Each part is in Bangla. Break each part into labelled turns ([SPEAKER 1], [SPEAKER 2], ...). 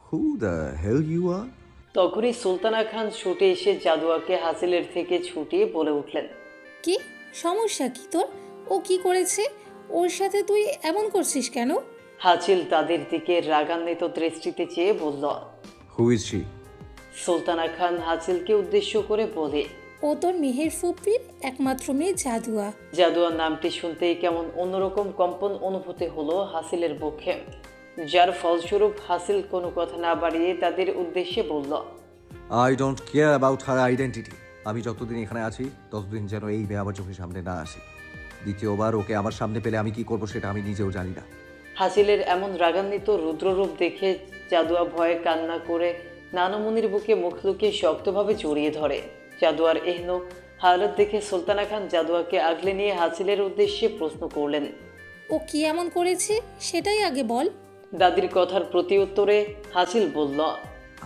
[SPEAKER 1] হু দ্য হেল ইউ আর?
[SPEAKER 2] তখনই সুলতানা খান ছুটে এসে জাদুয়াকে হাসিলের থেকে ছুটিয়ে বলে উঠলেন।
[SPEAKER 3] কি সমস্যা কি তোর? ও কি করেছে? ওর সাথে তুই এমন করছিস কেন?
[SPEAKER 2] হাসিল তাদের দিকে রাগান্বিত দৃষ্টিতে চেয়ে বলল।
[SPEAKER 1] Who is she?
[SPEAKER 2] Sultana Khan হাসিলকে উদ্দেশ্য করে বলে।
[SPEAKER 3] ও তোর মেহের ফুপির একমাত্র মেয়ে জাদুয়া।
[SPEAKER 2] জাদুয়ার নামটি শুনতেই কেমন অন্যরকম কম্পন অনুভূতি হলো হাসিলের পক্ষে, যার ফলস্বরূপ হাসিল কোনো কথা না বাড়িয়ে তাদের উদ্দেশ্যে বলল।
[SPEAKER 1] I don't care about her identity. আমি যতদিন এখানে আছি ততদিন যেন এই মেয়ে আমার চোখের সামনে না আসে। দ্বিতীয়বার ওকে আমার সামনে পেলে আমি কি করবো সেটা আমি নিজেও জানি না।
[SPEAKER 2] হাসিলের এমন রাগান্বিত রুদ্ররূপ দেখে জাদুয়া ভয়ে কান্না করে নানমুনির বুকে মুখ লুকিয়ে শক্তভাবে জড়িয়ে ধরে। জাদুয়ার এহন হালত দেখে সুলতানা খান জাদুয়াকে আগলে নিয়ে হাসিলের উদ্দেশ্যে প্রশ্ন করলেন।
[SPEAKER 3] ও কি এমন করেছে সেটাই আগে বল।
[SPEAKER 2] দাদির কথার প্রতি উত্তরে হাসিল বলল।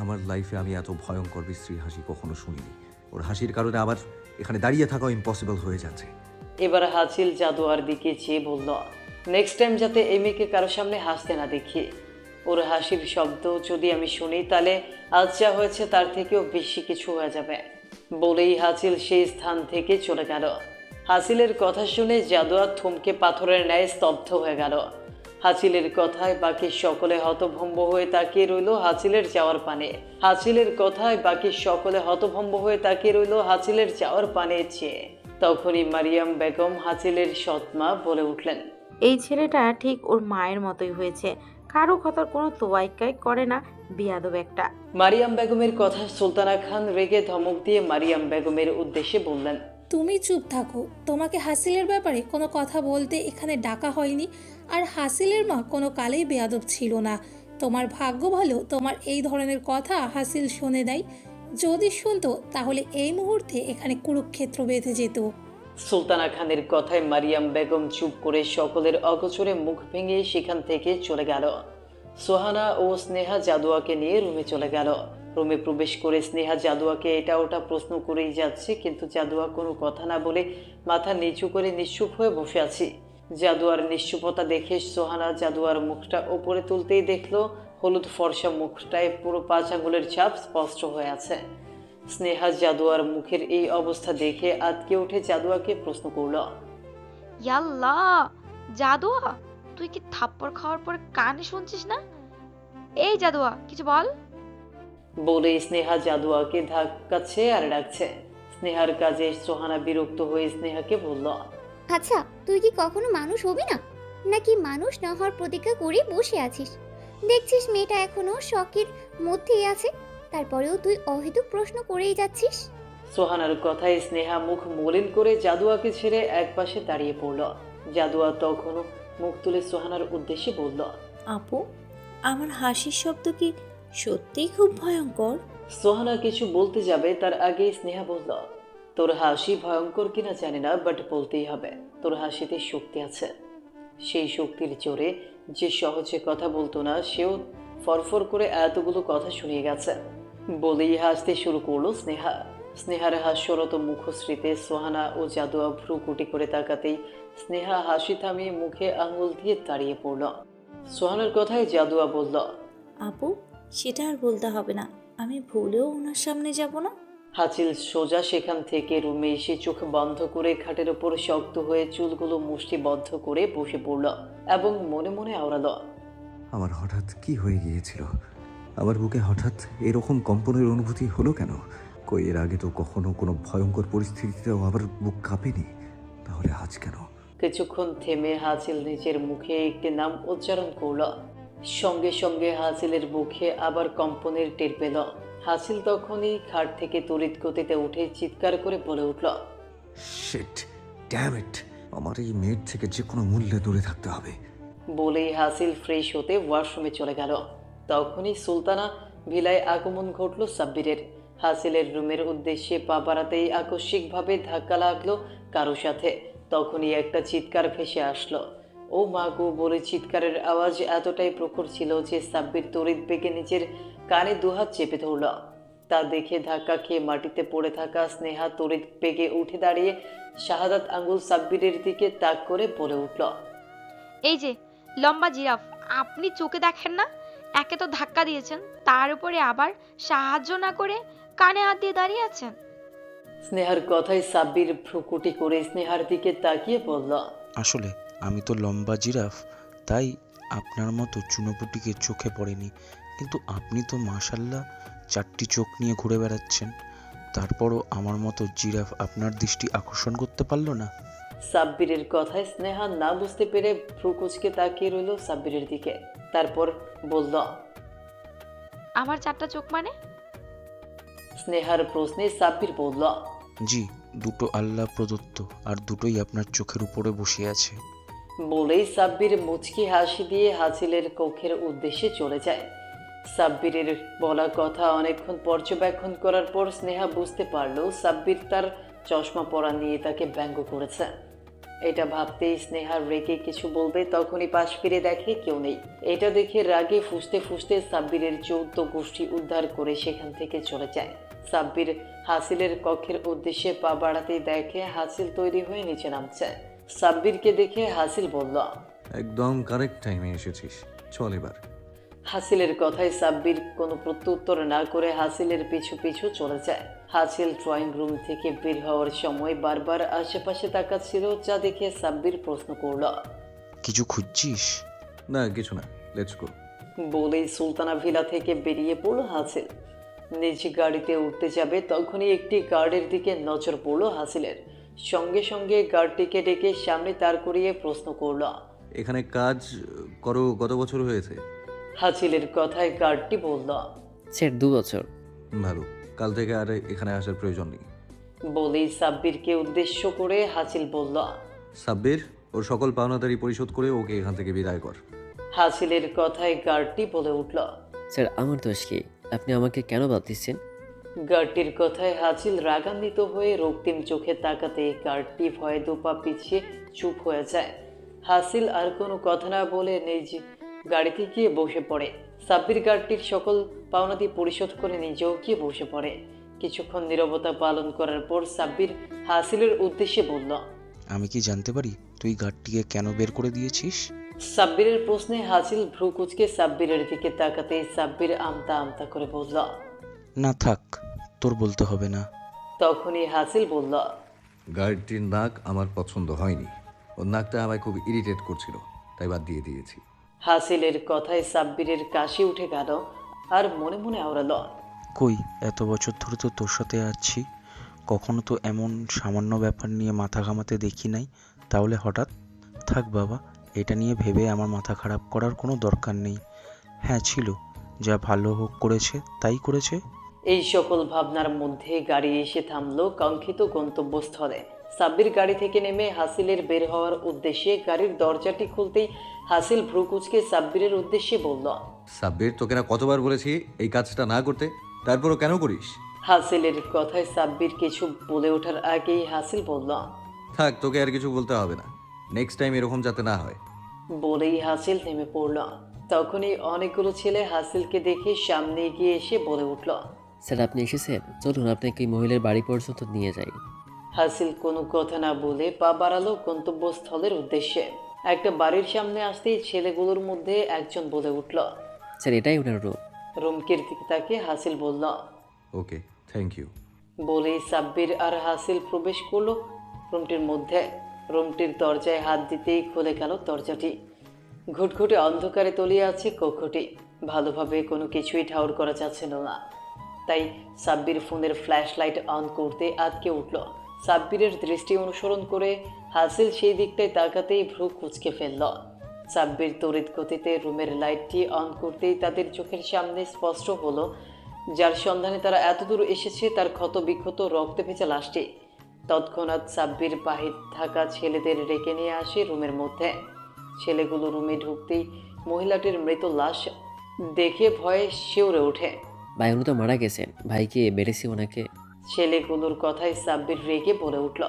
[SPEAKER 1] আমার লাইফে আমি এত ভয়ঙ্কর বিশ্রী হাসি কখনো শুনিনি। ওর হাসির কারণে আমার এখানে দাঁড়িয়ে থাকা ইম্পসিবল হয়ে যাচ্ছে।
[SPEAKER 2] এবার হাসিল জাদুয়ার দিকে চেয়ে বলল, নেক্সট টাইম যাতে এই মেয়েকে কারো সামনে হাসতে না দেখি। ওর হাসির শব্দ যদি আমি শুনি তাহলে আজ যা হয়েছে তার থেকেও বেশি কিছু হয়ে যাবে। বলেই হাসিল সেই স্থান থেকে চলে গেল। হাসিলের কথা শুনে জাদুয়া থমকে পাথরের ন্যায় স্তব্ধ হয়ে গেল। হাসিলের কথায় বাকি সকলে হতভম্ব হয়ে তাকিয়ে রইল হাসিলের যাওয়ার পানে। হাসিলের কথায় বাকি সকলে হতভম্ব হয়ে তাকিয়ে রইল হাসিলের যাওয়ার পানে চেয়ে। তখনই মারিয়াম বেগম হাসিলের সৎমা বলে উঠলেন।
[SPEAKER 4] এই ছেলেটা ঠিক ওর মায়ের মতোই হয়েছে, কারো কথার কোনো তোয়াক্কাই করে না, বিয়াদব একটা।
[SPEAKER 2] মারিয়াম বেগমের কথা সুলতানা খান রেগে ধমক দিয়ে মারিয়াম বেগমের উদ্দেশ্যে বললেন।
[SPEAKER 3] তুমি চুপ থাকো। তোমাকে হাসিলের ব্যাপারে কোনো কথা বলতে এখানে ডাকা হয়নি। আর হাসিলের মা কোনো কালেই বেয়াদব ছিল না। তোমার ভাগ্য ভালো তোমার এই ধরনের কথা হাসিল শুনে দেয়। যদি শুনতো তাহলে এই মুহূর্তে এখানে কুরুক্ষেত্র বেঁধে যেত।
[SPEAKER 2] সুলতানা খানের কথায় মারিয়াম বেগম চুপ করে সকলের অগোচরে মুখ ভেঙে সেখান থেকে চলে গেল। সোহানা ও স্নেহা জাদুয়াকে নিয়ে রুমে চলে গেল। রুমে প্রবেশ করে স্নেহা জাদুয়াকে এটা ওটা প্রশ্ন করেই যাচ্ছে, কিন্তু জাদুয়া কোনো কথা না বলে মাথা নিচু করে নিশ্চুপ হয়ে বসে আছে। জাদুয়ার নিশ্চুপতা দেখে সোহানা জাদুয়ার মুখটা ওপরে তুলতেই দেখলো হলুদ ফর্সা মুখটায় পুরো 5 আঙ্গুলের ছাপ স্পষ্ট হয়ে আছে। স্নেহা জাদুয়ার মুখের এই অবস্থা দেখে আতকে উঠে জাদুয়াকে প্রশ্ন করল।
[SPEAKER 5] ইয়াল্লা, জাদুয়া তুই কি থাপ্পড় খাওয়ার পরে কানে শুনছিস না? এই জাদুয়া কিছু বল।
[SPEAKER 2] বলে স্নেহা জাদুয়াকে ধাক্কাচ্ছে আর ডাকছে। স্নেহার কাজে সোহানা বিরক্ত হয়ে স্নেহাকে বলল।
[SPEAKER 6] আচ্ছা, তুই কি কখনো মানুষ হবি না, নাকি মানুষ না হওয়ার প্রতিজ্ঞা করে বসে আছিস? দেখছিস মেয়েটা এখনো শখের মধ্যেই আছে, তারপরেও তুই অহেতুক প্রশ্ন করেই যাচ্ছিস।
[SPEAKER 2] সোহানার কথায় স্নেহা মুখ মলিন করে জাদুয়াকে ছেড়ে একপাশে দাঁড়িয়ে পড়ল। জাদুয়া তখনও মুখ তুলে সোহানার উদ্দেশ্যে বলল।
[SPEAKER 7] আপু, আমার হাসির শব্দ কি সত্যিই খুব ভয়ঙ্কর?
[SPEAKER 2] সোহানা কিছু বলতে যাবে তার আগেই স্নেহা বলল, তোর হাসি ভয়ঙ্কর কিনা জানি না, বাট বলতেই হবে তোর হাসিতে শক্তি আছে। সেই শক্তির জোরে যে সহজে কথা বলতো না সেও ফরফর করে এতগুলো কথা শুনিয়ে গেছে। বলেই হাসতে শুরু করলো স্নেহা। স্নেহার হাস্যরত মুখশ্রীতে সোহানা ও জাদুয়া ভ্রু কুটি করে তাকাতেই স্নেহা হাসি থামিয়ে মুখে আঙুল দিয়ে দাঁড়িয়ে পড়ল। সোহানার কথায় জাদুয়া বলল।
[SPEAKER 7] আপু, সেটা আর বলতে হবে না, আমি ভুলেও ওনার সামনে যাব না।
[SPEAKER 2] হাসিল সোজা সেখান থেকে রুমে এসে চোখ বন্ধ করে খাটের ওপর শক্ত হয়ে চুলগুলো মুষ্টিবদ্ধ করে বসে পড়ল এবং মনে মনে আওড়ালো।
[SPEAKER 1] আমার হঠাৎ কি হয়ে গিয়েছিল? আমার বুকে হঠাৎ এরকম কম্পনের অনুভূতি হলো কেন? কই এর আগে তো কখনো কোনো ভয়ঙ্কর পরিস্থিতিতেও আমার বুক কাঁপেনি, তাহলে আজ কেন?
[SPEAKER 2] কিছুক্ষণ থেমে হাসিল নিজের মুখে একটি নাম উচ্চারণ করল। সঙ্গে সঙ্গে হাসিলের মুখে আবার কম্পনের টের পেল। হাসিল তখনই খাট থেকে তড়িৎ গতিতে উঠে চিৎকার করে বলে উঠল।
[SPEAKER 1] শিট, ড্যাম ইট, আমার এই মেয়ের থেকে যে কোনো মূল্যে দূরে থাকতে হবে।
[SPEAKER 2] বলেই হাসিল ফ্রেশ হতে ওয়াশরুমে চলে গেল। তখনই সুলতানা ভিলায় আগমন ঘটল সাব্বিরের। হাসিলের রুমের উদ্দেশ্যে পা বাড়াতেই আকস্মিকভাবে ধাক্কা লাগলো কারো সাথে। তখনই একটা চিৎকার ভেসে আসলো। ও মা গো বলে চিৎকারের আওয়াজ এতটাই প্রখর ছিল যে সাব্বির তড়িৎ বেগে নিজের কানে দুহাত চেপে ধরল। তা দেখে ধাক্কা খেয়ে মাটিতে পড়ে থাকা স্নেহা তড়িৎ বেগে উঠে দাঁড়িয়ে শাহাদাত আঙ্গুল সাব্বিরের দিকে তাক করে বলে উঠল।
[SPEAKER 5] এই যে লম্বা জিরাফ, আপনি চোখে দেখেন না? একে তো ধাক্কা দিয়েছেন, তার উপরে আবার সাহায্য না করে কানে হাত দিয়ে দাঁড়িয়ে আছেন।
[SPEAKER 2] স্নেহার কথায় সাব্বির ভ্রুকুটি করে স্নেহার দিকে তাকিয়ে বলল,
[SPEAKER 8] আসলে আমি তো লম্বা জিরাফ, তাই আপনার মতো চুনোপুটিকে চোখে পড়েনি। কিন্তু আপনি তো মাশাল্লাহ 4টি চোখ নিয়ে ঘুরে বেড়াচ্ছেন, তারপরও আমার মতো জিরাফ আপনার দৃষ্টি আকর্ষণ করতে পারলো না।
[SPEAKER 2] সাব্বিরের কথায় স্নেহা না বুঝতে পেরে ভ্রুকুচকে তাকিয়ে রইল সাব্বিরের দিকে। তারপর বলল,
[SPEAKER 5] আমার 4টা চোখ মানে?
[SPEAKER 2] স্নেহার প্রশ্নে সাব্বির বলল,
[SPEAKER 8] জি, দুটো আল্লাহ প্রদত্ত, আর দুটোই আপনার চোখের উপরে বসে আছে।
[SPEAKER 2] বলেই সাব্বির মুচকি হাসি দিয়ে হাসিলের কক্ষের উদ্দেশ্যে চলে যায়। সাব্বিরের বলা কথা অনেকক্ষণ পর্যবেক্ষণ করার পর স্নেহা বুঝতে পারল সাব্বির তার চশমা পরা নিয়ে তাকে ব্যঙ্গ করেছে। এটা ভাবতেই স্নেহা রেগে কিছু বলবে, তখনই পাশ ফিরে দেখে কেউ নেই। এটা দেখে রাগে ফুঁসতে ফুঁসতে সাব্বিরের 14 গোষ্ঠী উদ্ধার করে সেখান থেকে চলে যায়। সাব্বির হাসিলের কক্ষের উদ্দেশ্যে পা বাড়াতেই দেখে হাসিল তৈরি হয়ে নিচে নামছে। সাব্বিরকে দেখে হাসিল বলল,
[SPEAKER 1] একদম কারেক্ট টাইমে এসেছিস, চল এবার।
[SPEAKER 2] হাসিলের কথায় সাব্বির কোনো প্রত্যুত্তর না করে হাসিলের পিছু পিছু চলে যায়। হাসিল ড্রয়িং রুম থেকে বের হওয়ার সময় বারবার আশেপাশে তাকাচ্ছিল, যা দেখে সাব্বির প্রশ্ন করল,
[SPEAKER 8] কিছু খুঁজছিস?
[SPEAKER 1] না কিছু না, লেটস গো।
[SPEAKER 2] বলেই সুলতানা ভিলা থেকে বেরিয়ে পড়ল হাসিল। নিজ গাড়িতে উঠতে যাবে তখনই একটি গার্ডের দিকে নজর পড়ল হাসিলের। সঙ্গে সঙ্গে গার্ডটিকে ডেকে সামনে দাঁড় করিয়ে প্রশ্ন করল,
[SPEAKER 1] এখানে কাজ করো কত বছর হয়েছে?
[SPEAKER 2] হাসিলের কথায় গার্ডটি বলল,
[SPEAKER 9] স্যার 2 বছর।
[SPEAKER 1] ভালো, কাল থেকে আর এখানে আসার প্রয়োজন নেই।
[SPEAKER 2] বলেই সাব্বিরকে উদ্দেশ্য করে হাসিল বলল,
[SPEAKER 1] সাব্বির, ওর সকল পাওনাদারি পরিশোধ করে ওকে এখান থেকে বিদায় কর।
[SPEAKER 2] হাসিলের কথায় গার্ডটি বলে উঠল,
[SPEAKER 9] স্যার আমার দোষ কি? আপনি আমাকে কেন বাদ দিচ্ছেন?
[SPEAKER 2] গার্ডটির কথায় হাসিল রাগান্বিত হয়ে রক্তিম চোখে তাকাতে গার্ডটি ভয়ে দুপা পিছিয়ে চুপ হয়ে যায়। হাসিল আর কোনো কথা না বলে নিজ গাড়িতে গিয়ে বসে পড়ে। সাব্বির গার্ডটির সকল পাওনাদি পরিশোধ করে নিজেও গিয়ে বসে পড়ে। কিছুক্ষণ নীরবতা পালন করার পর সাব্বির হাসিলের উদ্দেশ্যে বলল,
[SPEAKER 8] আমি কি জানতে পারি তুই গাড়িটিকে কেন বের করে দিয়েছিস?
[SPEAKER 2] সাব্বিরের প্রশ্নে হাসিল ভ্রু কুচকে সাব্বিরের দিকে তাকাতেই সাব্বির আমতা আমতা করে বলল,
[SPEAKER 8] না থাক, তোর বলতে হবে না।
[SPEAKER 2] তখনই হাসিল বলল,
[SPEAKER 1] গার্ডটির নাক আমার পছন্দ হয়নি, ওর নাকটা আমায় খুব ইরিটেট করছিল, তাই বাদ দিয়ে দিয়েছি।
[SPEAKER 2] হাসিলের কথায় সাব্বিরের কাশি উঠে গেল আর মনে মনে আওড়াল,
[SPEAKER 8] কই, এত বছর ধরে তো তোর সাথে আছি, কখনো তো এমন সামান্য ব্যাপার নিয়ে মাথা ঘামাতে দেখি নাই, তাহলে হঠাৎ? থাক বাবা, এটা নিয়ে ভেবে আমার মাথা খারাপ করার কোনো দরকার নেই। হ্যাঁ ছিল, যা ভালো হোক করেছে তাই করেছে।
[SPEAKER 2] এই সকল ভাবনার মধ্যে গাড়ি এসে থামলো কাঙ্ক্ষিত গন্তব্যস্থলে। সাব্বির গাড়ি থেকে নেমে হাসিলের বের হওয়ার উদ্দেশ্যে গাড়ির দরজাটি খুলতেই হাসিল ভ্রুকুচকে সাব্বিরের উদ্দেশ্যে বলল,
[SPEAKER 1] সাব্বির, তোকে না কতবার বলেছি এই কাজটা না করতে, তারপরও কেন করিস?
[SPEAKER 2] হাসিলের কথায় সাব্বির কিছু বলে ওঠার আগেই হাসিল বলল,
[SPEAKER 1] থাক, তোকে আর কিছু বলতে হবে না, নেক্সট টাইম এরকম যাতে না হয়।
[SPEAKER 2] বলেই হাসিল নেমে পড়ল। তখনই অনেকগুলো ছেলে হাসিলকে দেখে সামনে এগিয়ে এসে বলে উঠল,
[SPEAKER 9] স্যার আপনি এসেছেন, চলুন আপনাকে এই মহিলার বাড়ি পর্যন্ত নিয়ে যাই।
[SPEAKER 2] হাসিল কোনো কথা না বলে পা বাড়ালো গন্তব্যস্থলের উদ্দেশ্যে। একটা বাড়ির সামনে আসতেই ছেলেগুলোর মধ্যে একজন বলে উঠল,
[SPEAKER 9] স্যার এটাই ওনার রুম।
[SPEAKER 2] রুমকির দিকে তাকে হাসিল বলল।
[SPEAKER 1] ওকে, থ্যাংক ইউ।
[SPEAKER 2] বলেই সাব্বির আর হাসিল প্রবেশ করলো রুমটির মধ্যে। রুমটির দরজায় হাত দিতেই খুলে গেল দরজাটি। ঘুটঘুটে অন্ধকারে তলিয়ে আছে কক্ষটি। ভালোভাবে কোনো কিছুই ঠাউর করা যাচ্ছিল না, তাই সাব্বির ফোনের ফ্ল্যাশ লাইট অন করতে আটকে উঠল। সাব্বিরের দৃষ্টি অনুসরণ করে হাসিল সেই দিকটায় তাকাতেই ভ্রু কুঁচকে ফেলল। সাব্বির তড়িৎ গতিতে রুমের লাইটটি অন করতেই তাদের চোখের সামনে স্পষ্ট হলো যার সন্ধানে তারা এতদূর এসেছে তার ক্ষত বিক্ষত রক্তে ভেজা লাশটি। তৎক্ষণাৎ সাব্বির বাহির থাকা ছেলেদের ডেকে নিয়ে আসে রুমের মধ্যে। ছেলেগুলো রুমে ঢুকতেই মহিলাটির মৃত লাশ দেখে ভয়ে শিউরে ওঠে।
[SPEAKER 9] ভাই উনি তো মারা গেছেন, ভাইকে বেড়েছি ওনাকে।
[SPEAKER 2] ছেলেগুলোর কথায় সাব্বির রেগে বলে উঠল,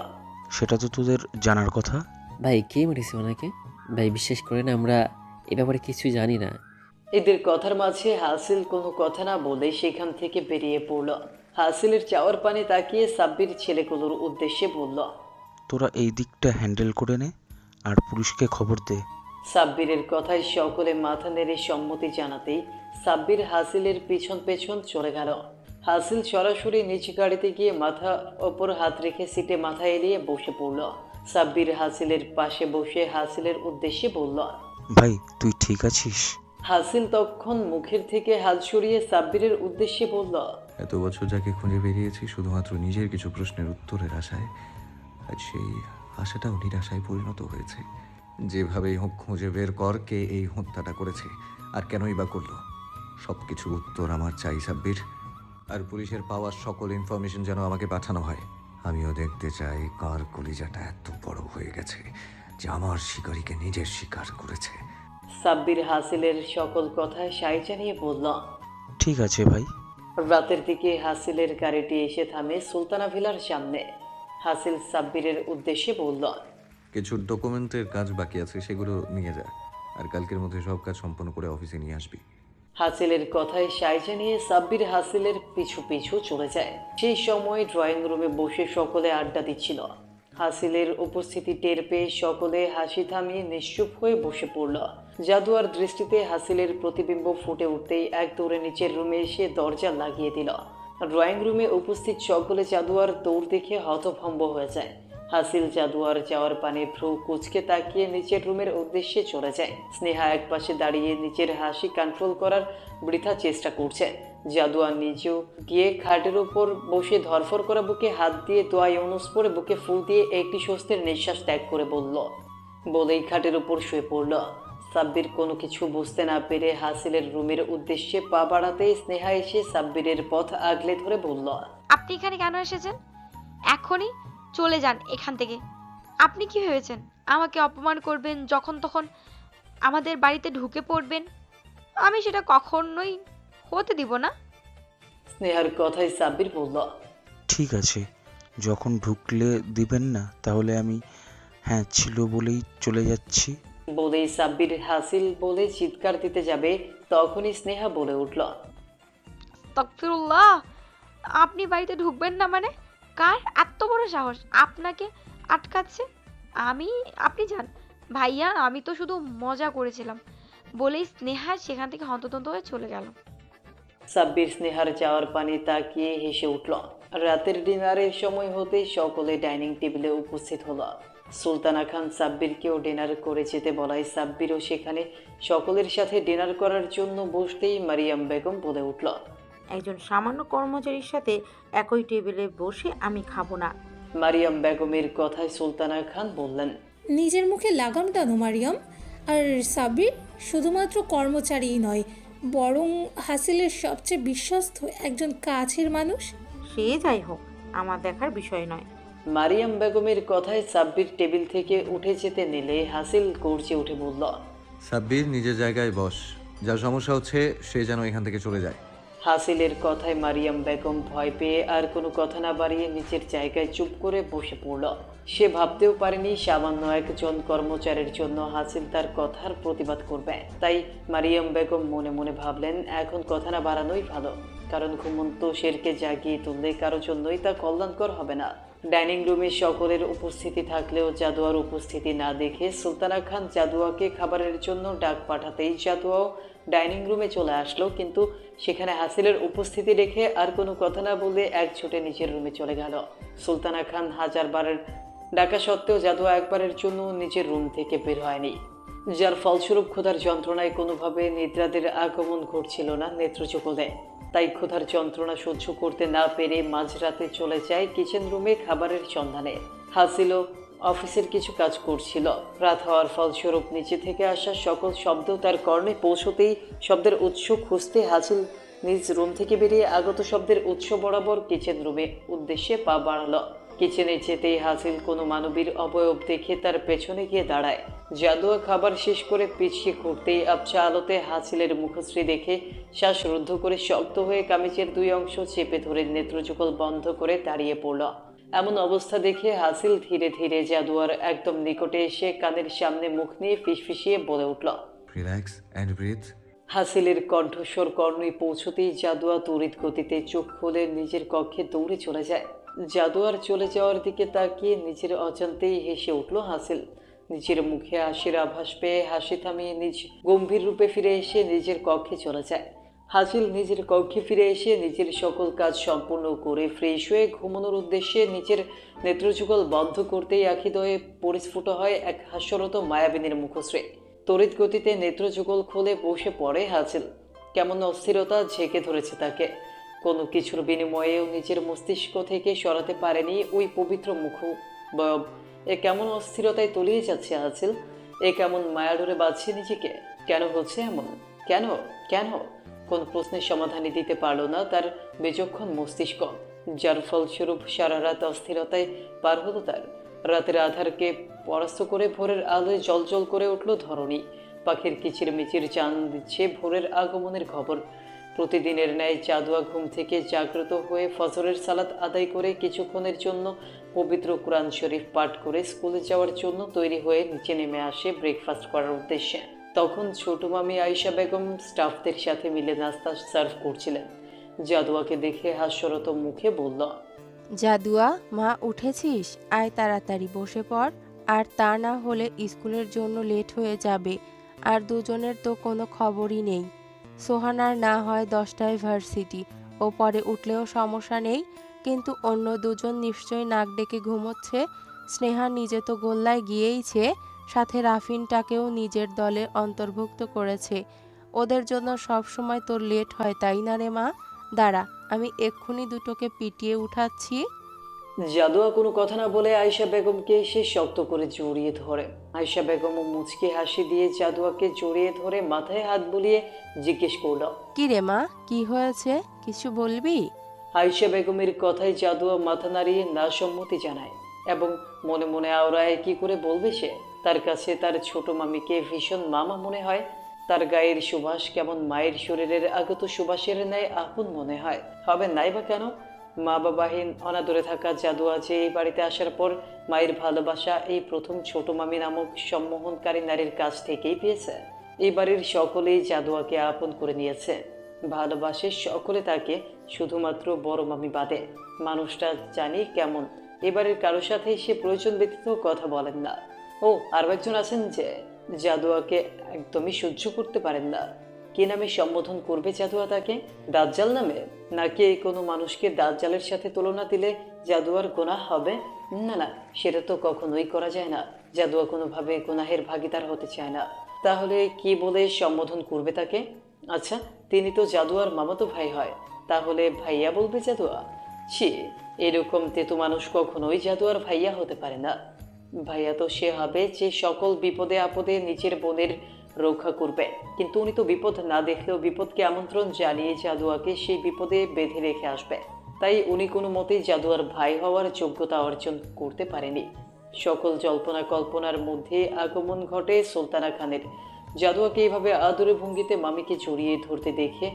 [SPEAKER 8] সেটা তো তোদের জানার কথা।
[SPEAKER 9] ভাই কে মেরেছে ওনাকে? ভাই বিশ্বাস করেন আমরা এ ব্যাপারে কিছুই জানি না।
[SPEAKER 2] এদের কথার মাঝে হাসিল কোনো কথা না বলে সেখান থেকে বেরিয়ে পড়ল। হাসিলের চাওয়ার পানে তাকিয়ে সাব্বির ছেলেগুলোর উদ্দেশ্যে বলল,
[SPEAKER 8] তোরা এই দিকটা হ্যান্ডেল করে নে আর পুলিশকে খবর দে।
[SPEAKER 2] সাব্বিরের কথায় সকলে মাথা নেড়ে সম্মতি জানাতেই সাব্বির হাসিলের পিছন পেছন চলে গেল। হাসিল সরাসরি নিচ গাড়িতে গিয়ে মাথা ওপর হাত রেখে সিটে মাথা এলিয়ে বসে পড়ল। সাব্বির হাসিলের পাশে বসে হাসিলের উদ্দেশ্যে বলল,
[SPEAKER 8] ভাই তুই ঠিক আছিস?
[SPEAKER 2] হাসিল তখন মুখের থেকে হাত সরিয়ে সাব্বিরের উদ্দেশ্যে বলল,
[SPEAKER 1] এত বছর যাকে খুঁজে বেরিয়েছি শুধুমাত্র নিজের কিছু প্রশ্নের উত্তরের আশায়, আজ সেই আশাটাও নিরাশায় পরিণত হয়েছে। যেভাবেই হোক খুঁজে বের কর কে এই হত্যাটা করেছে আর কেনই বা করলো। সব কিছুর উত্তর আমার চাই সাব্বির, আর পুলিশের পাওয়া সকল ইনফরমেশন যেন আমাকে পাঠানো হয়। আমিও দেখতে চাই কার কলিজাটা এত বড় হয়ে গেছে যে আমার শিকারীকে নিজের শিকার করেছে।
[SPEAKER 2] সাব্বির হাসিলের সকল কথায় সায় জানিয়ে বলল।
[SPEAKER 8] ঠিক আছে ভাই।
[SPEAKER 2] রাতের দিকে হাসিলের গাড়িটি এসে থামে সুলতানা ভিলার সামনে। হাসিল সাব্বিরের উদ্দেশ্যে বলল,
[SPEAKER 1] কিছু ডকুমেন্টের কাজ বাকি আছে, সেগুলো নিয়ে যা, আর কালকের মধ্যে সব কাজ সম্পন্ন করে অফিসে নিয়ে আসবি।
[SPEAKER 2] হাসিলের কথায় সায় জানিয়ে সাব্বির হাসিলের পিছু পিছু চলে যায়। সেই সময় ড্রয়িং রুমে বসে সকলে আড্ডা দিচ্ছিল। হাসিলের উপস্থিতি টের পেয়ে সকলে হাসি থামিয়ে নিশ্চুপ হয়ে বসে পড়ল। জাদুয়ার দৃষ্টিতে হাসিলের প্রতিবিম্ব ফুটে উঠতেই এক দৌড়ে নিচের রুমে এসে দরজা লাগিয়ে দিল। ড্রয়িং রুমে উপস্থিত সকলে জাদুয়ার দৌড় দেখে হতভম্ব হয়ে যায়। হাসিল জাদুয়ার যাওয়ার পানে ভ্রু কুচকে তাকিয়ে নিচের রুমের উদ্দেশ্যে চলে যায়। স্নেহা একপাশে দাঁড়িয়ে নিচের হাসি কন্ট্রোল করার বৃথা চেষ্টা করছে। জাদুয়ার নিজেও গিয়ে খাটের উপর বসে ধরফর করা বুকে হাত দিয়ে দোয়া ইউনুস পরে বুকে ফুল দিয়ে একটি স্বস্তির নিঃশ্বাস ত্যাগ করে বলেই খাটের উপর শুয়ে পড়ল। সাব্বির কোনো কিছু বুঝতে না পেরে হাসিলের রুমের উদ্দেশ্যে পা বাড়াতেই স্নেহা এসে সাব্বিরের পথ আগলে ধরে বলল,
[SPEAKER 5] আপনি এখানে কেন এসেছেন? এখনই চলে যান এখান থেকে। আপনি কি ভেবেছেন আমাকে অপমান করবেন, যখন তখন আমাদের বাড়িতে ঢুকে পড়বেন? আমি সেটা কখনোই হতে দিব না।
[SPEAKER 2] স্নেহার কথায় সাব্বির বলল,
[SPEAKER 8] ঠিক আছে, যখন ঢুকলে দিবেন না তাহলে আমি হ্যাঁ ছিল বলেই চলে যাচ্ছি।
[SPEAKER 2] বলেই সাব্বির হাসিল বলে চিৎকার দিতে যাবে, তখনই স্নেহা বলে উঠল,
[SPEAKER 5] তাকফিরুল্লাহ, আপনি বাড়িতে ঢুকবেন না মানে? কার এত বড় সাহস আপনাকে আটকাচ্ছে? আপনি যান ভাইয়া, আমি তো শুধু মজা করেছিলাম বলেই স্নেহা সেখান থেকে হন্তদন্ত হয়ে চলে গেল।
[SPEAKER 2] সাব্বির স্নেহার যাওয়ার পানে তাকিয়ে হেসে উঠল। রাতের ডিনারের সময় হতে সকলে ডাইনিং টেবিলে উপস্থিত হলো। সুলতানা খান সাব্বিরকেও ডিনার করে যেতে বলায় সাব্বিরও সেখানে সকলের সাথে ডিনার করার জন্য বসতেই মারিয়াম বেগম বলে উঠল,
[SPEAKER 4] একজন সামান্য কর্মচারীর সাথে একই টেবিলে বসে আমি খাবো না।
[SPEAKER 2] মারিয়াম বেগমের কথায় সুলতানা খান বললেন,
[SPEAKER 3] নিজের মুখে লাগাম টানো মারিয়াম। আর সাবির শুধুমাত্র কর্মচারীই নয়, বরং হাসিলের সবচেয়ে বিশ্বস্ত একজন কাছের মানুষ।
[SPEAKER 4] সে যাই হোক, আমার দেখার বিষয় নয়।
[SPEAKER 2] মারিয়াম বেগমের কথায় সাব্বির টেবিল থেকে উঠে যেতে নিলে হাসিল গর্জে উঠে বলল,
[SPEAKER 1] সাব্বির নিজের জায়গায় বস, যা সমস্যা হচ্ছে সে যেন এখান থেকে চলে যায়।
[SPEAKER 2] হাসিলের কথায় মারিয়াম বেগম ভয় পেয়ে আর কোনো কথা না বাড়িয়ে নিচের জায়গায় চুপ করে বসে পড়ল। সে ভাবতেও পারেনি সামান্য একজন কর্মচারীর জন্য হাসিল তার কথার প্রতিবাদ করবে। তাই মারিয়াম বেগম মনে মনে ভাবলেন, এখন কথা না বাড়ানোই ভালো, কারণ ঘুমন্ত শেরকে জাগিয়ে তুললে কারো জন্যই তা কল্যাণকর হবে না। ডাইনিং রুমে সকলের উপস্থিতি থাকলেও জাদুয়ার উপস্থিতি না দেখে সুলতানা খান জাদুয়াকে খাবারের জন্য ডাক পাঠাতেই জাদুয়াও ডাইনিং রুমে চলে আসলো, কিন্তু সেখানে হাসিলের উপস্থিতি রেখে আর কোনো কথা না বলে এক ছুটে নিজের রুমে চলে গেল। সুলতানা খান হাজারবারের ডাকা সত্ত্বেও জাদুয়া একবারের জন্য নিজের রুম থেকে বের হয়নি, যার ফলস্বরূপ ক্ষুধার যন্ত্রণায় কোনোভাবে নিদ্রাদের আগমন ঘটছিল না নেত্রচোখলে। তাই ক্ষুধার যন্ত্রণা সহ্য করতে না পেরে মাঝরাতে চলে যায় কিচেন রুমে খাবারের সন্ধানে। হাসিলও অফিসের কিছু কাজ করছিল। রাত হওয়ার ফলস্বরূপ নিচে থেকে আসা সকল শব্দ তার কর্ণে পৌঁছতেই শব্দের উৎস খুঁজতে হাসিল নিজ রুম থেকে বেরিয়ে আগত শব্দের উৎস বরাবর কিচেন রুমে উদ্দেশ্যে পা বাড়ালো। কিচেনে যেতেই হাসিল কোনো মানবীর অবয়ব দেখে তার পেছনে গিয়ে দাঁড়ায়। জাদুয়া খাবার শেষ করে পিছিয়ে ঘুরতেই আবছা আলোতে হাসিলের মুখশ্রী দেখে শ্বাসরুদ্ধ করে শক্ত হয়ে কামিজের দুই অংশ চেপে ধরে নেত্রযুগল বন্ধ করে দাঁড়িয়ে পড়ল। এমন অবস্থা দেখে হাসিল ধীরে ধীরে জাদুয়ার একদম নিকটে এসে কানের সামনে মুখ নিয়ে ফিসফিসিয়ে বলে উঠল,
[SPEAKER 1] রিল্যাক্স অ্যান্ড ব্রিথ।
[SPEAKER 2] হাসিলের কণ্ঠস্বর কর্ণে পৌঁছতেই জাদুয়া তড়িৎ গতিতে চোখ খুলে নিজের কক্ষে দৌড়ে চলে যায়। জাদুয়ার চলে যাওয়ার দিকে তাকিয়ে নিজের অজান্তেই হেসে উঠল হাসিল। নিজের মুখে হাসির আভাস পেয়ে হাসি থামিয়ে নিজ গম্ভীর রূপে ফিরে এসে নিজের কক্ষে চলে যায়। হাসিল নিজের কক্ষে ফিরে এসে নিজের সকল কাজ সম্পূর্ণ করে ফ্রেশ হয়ে ঘুমানোর উদ্দেশ্যে নিজের নেত্রযুগল বন্ধ করতেই আখিদয়ে পরিস্ফুট হয় এক হাস্যরত মায়াবিনীর মুখশ্রী। তড়িৎ গতিতে নেত্রযুগল খুলে বসে পড়ে হাসিল। কেমন অস্থিরতা ঝেঁকে ধরেছে তাকে। কোনো কিছুর বিনিময়েও নিজের মস্তিষ্ক থেকে সরাতে পারেনি ওই পবিত্র মুখবয়ব। এ কেমন অস্থিরতায় তলিয়ে যাচ্ছে হাসিল। এ কেমন মায়াডোরে বাঁধছে নিজেকে। কেন হচ্ছে এমন? কেন কেন? কোন প্রশ্নের সমাধানই দিতে পারল না তার বিচক্ষণ মস্তিষ্ক, যার ফলস্বরূপ সারা রাত অস্থিরতায় পার হলো তার। রাতের আধারকে পরাস্ত করে ভোরের আলোয় জলজল করে উঠল ধরণী। পাখির কিচিরমিচির চান দিচ্ছে ভোরের আগমনের খবর। প্রতিদিনের ন্যায় চাঁদুয়া ঘুম থেকে জাগ্রত হয়ে ফজরের সালাত আদায় করে কিছুক্ষণের জন্য পবিত্র কোরআন শরীফ পাঠ করে স্কুলে যাওয়ার জন্য তৈরি হয়ে নিচে নেমে আসে ব্রেকফাস্ট করার উদ্দেশ্যে। তখন ছোট মামি আয়েশা বেগম স্টাফদের সাথে মিলে নাস্তা সার্ভ করছিলেন। জাদুয়াকে দেখে হাস্যরত মুখে বলল,
[SPEAKER 10] জাদুয়া, মা উঠেছিস? আয় তাড়াতাড়ি বসে পড়, আর তা না হলে স্কুলের জন্য লেট হয়ে যাবে। আর দুজনের তো কোনো খবরই নেই। সোহানার না হয় 10টায় ভার্সিটি, ও পরে উঠলেও সমস্যা নেই, কিন্তু অন্য দুজন নিশ্চয়ই নাক ডেকে ঘুমোচ্ছে। স্নেহা নিজে তো গোল্লায় গিয়েইছে, সাথে রাফিনটাকেও নিজের দলে অন্তর্ভুক্ত করেছে। ওদের জন্য সব সময় তোর লেট হয়, তাই না রে মা? দাঁড়া, আমি এক্ষুনি দুটোকে পিটিয়ে উঠাচ্ছি।
[SPEAKER 2] জাদুয়া কোনো কথা না বলে আয়েশা বেগমকে সে শক্ত করে জড়িয়ে ধরে। আয়েশা বেগমও মুচকি হাসি দিয়ে জাদুয়াকে জড়িয়ে ধরে মাথায় হাত বুলিয়ে জিজ্ঞেস করল,
[SPEAKER 10] কি রে মা, কি হয়েছে? কিছু বলবি?
[SPEAKER 2] আয়েশা বেগমের কথায় জাদুয়া মাথা নাড়িয়ে না সম্মতি জানায় এবং মনে মনে আওড়ায় কি করে বলবে সে। তার কাছে তার ছোট মামিকে ভীষণ মামা মনে হয়। তার গায়ের সুবাস কেমন মায়ের শরীরের আগত সুবাসের ন্যায় আপন মনে হয়। হবে নাই বা কেন? মা বাবাহীন অনাদরে থাকা জাদুয়া যে এই বাড়িতে আসার পর মায়ের ভালোবাসা এই প্রথম ছোট মামি নামক সম্মোহনকারী নারীর কাছ থেকেই পেয়েছে। এই বাড়ির সকলেই জাদুয়াকে আপন করে নিয়েছে, ভালোবাসে সকলে তাকে, শুধুমাত্র বড় মামি বাদে। মানুষটা জানি কেমন, এবারের কারোর সাথে সে প্রয়োজন ব্যতীত কথা বলেন না। ও আরও একজন আছেন যে জাদুয়াকে একদমই সহ্য করতে পারেন না। কি নামে সম্বোধন করবে জাদুয়া তাকে? দাজ্জাল নামে? নাকি কোনো মানুষকে দাজ্জালের সাথে তুলনা দিলে জাদুয়ার গুনাহ হবে? না না, সেটা তো কখনোই করা যায় না। জাদুয়া কোনোভাবে গুনাহের ভাগীদার হতে চায় না। তাহলে কি বলে সম্বোধন করবে তাকে? আচ্ছা, তিনি তো জাদুয়ার মামাতো ভাই হয়, তাহলে ভাইয়া বলবে জাদুয়া? ছি, এরকম তেতো মানুষ কখনোই জাদুয়ার ভাইয়া হতে পারে না। ভাইয়া তো সে হবে যে সকল বিপদে আপদে নিজের বোনের রক্ষা করবে। কিন্তু উনি তো বিপদ না দেখলেও বিপদকে আমন্ত্রণ জানিয়ে জাদুয়াকে সেই বিপদে বেঁধে রেখে আসবে। তাই উনি কোনো মতেই জাদুয়ার ভাই হওয়ার যোগ্যতা অর্জন করতে পারেনি। সকল জল্পনা কল্পনার মধ্যে আগমন ঘটে সুলতানা খানের। জাদুয়াকে এইভাবে আদরে ভঙ্গিতে মামিকে জড়িয়ে ধরতে দেখে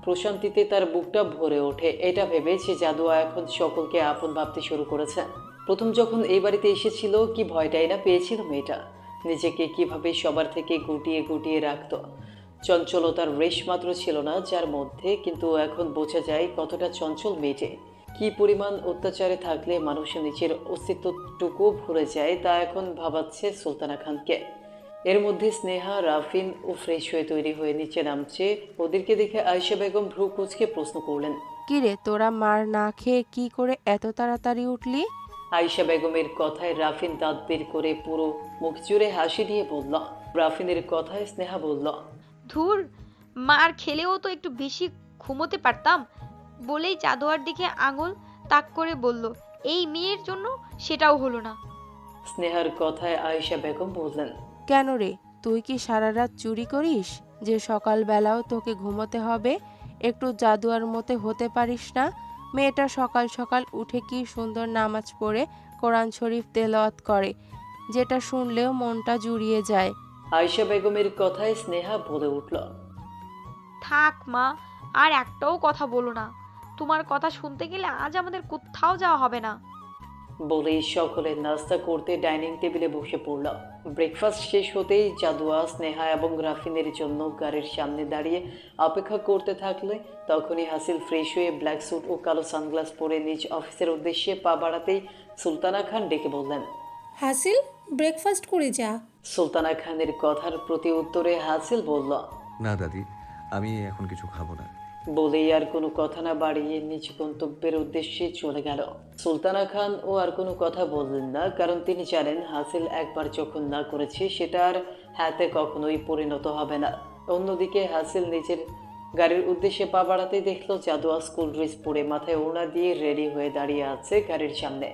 [SPEAKER 2] প্রশান্তিতে তার বুকটা ভরে ওঠে। এটা ভেবে যে জাদুয়া এখন সকলকে আপন ভাবতে শুরু করেছে। প্রথম যখন এই বাড়িতে এসেছিল কি ভয়টাই না পেয়েছিল মেয়েটা। নিজেকে কিভাবে সবার থেকে গুটিয়ে গুটিয়ে রাখত। চঞ্চলতার রেশ মাত্র ছিল না যার মধ্যে, কিন্তু এখন বোঝা যায় কতটা চঞ্চল মেয়েটে। কি পরিমাণ অত্যাচারে থাকলে মানুষ নিজের অস্তিত্বটুকু ভুলে যায় তা এখন ভাবাচ্ছে সুলতানা খানকে। এর মধ্যে স্নেহা, রাফিন ও ফ্রেশ হয়ে তৈরি হয়ে নিচে নামছে। ওদেরকে দেখে আয়েশা বেগম ভ্রু কুঁচকে প্রশ্ন করলেন,
[SPEAKER 10] কি রে, তোরা মার না খেয়ে কি করে এত তাড়াতাড়ি উঠলি?
[SPEAKER 2] আয়েশা বেগমের কথায় রাফিন দাঁত বের করে পুরো মুখ জুড়ে হাসি দিয়ে বলল। রাফিনের কথায় স্নেহা বলল,
[SPEAKER 5] ধুর, মার খেলেও তো একটু বেশি ঘুমোতে পারতাম বলেই জাদুয়ার দিকে আঙুল তাক করে বলল, এই মেয়ের জন্য সেটাও হলো না।
[SPEAKER 2] স্নেহার কথায় আয়েশা বেগম বললেন,
[SPEAKER 10] কেন রে, তুই কি সারা রাত চুরি করিস যে সকালবেলাও তোকে ঘুমোতে হবে? একটু জাদুয়ার মতে হতে পারিস না? মেয়েটা সকাল সকাল উঠে কি সুন্দর নামাজ পড়ে কোরআন শরীফ তেলাওয়াত করে, যেটা শুনলেও মনটা জুড়িয়ে যায়।
[SPEAKER 2] আয়েশা বেগমের কথায় স্নেহা বলে উঠল,
[SPEAKER 5] থাক মা, আর একটাও কথা বলো না। তোমার কথা শুনতে গেলে আজ আমাদের কোথাও যাওয়া হবে না।
[SPEAKER 2] বলেই সকলে নাস্তা করতে ডাইনিং টেবিলে বসে পড়ল। ব্রেকফাস্ট শেষ হতেই জাদুয়া, স্নেহা এবং রাফিনের জন্য গাড়ির সামনে দাঁড়িয়ে অপেক্ষা করতে থাকলে তখনই হাসিল ফ্রেশ হয়ে ব্ল্যাক স্যুট ও কালো সানগ্লাস পরে নিজ অফিসের উদ্দেশ্যে পা বাড়াতেই সুলতানা খান ডেকে বললেন,
[SPEAKER 3] হাসিল, ব্রেকফাস্ট করে যা।
[SPEAKER 2] সুলতানা খানের কথার প্রতি উত্তরে হাসিল বলল,
[SPEAKER 1] না দাদি, আমি এখন কিছু খাবো না।
[SPEAKER 2] বলেই আর কোনো কথা না বাড়িয়ে নিজ গন্তব্যের উদ্দেশ্যে চলে গেল। সুলতানা খান ও আর কোনো কথা বললেন না, কারণ তিনি জানেন হাসিল একবার যখন না করেছে সেটা আর হাতে কখনোই পরিণত হবে না। অন্যদিকে হাসিল নিজের গাড়ির উদ্দেশ্যে পা বাড়াতেই দেখলো জাদুয়া স্কুল ড্রেস পরে মাথায় ওড়না দিয়ে রেডি হয়ে দাঁড়িয়ে আছে গাড়ির সামনে।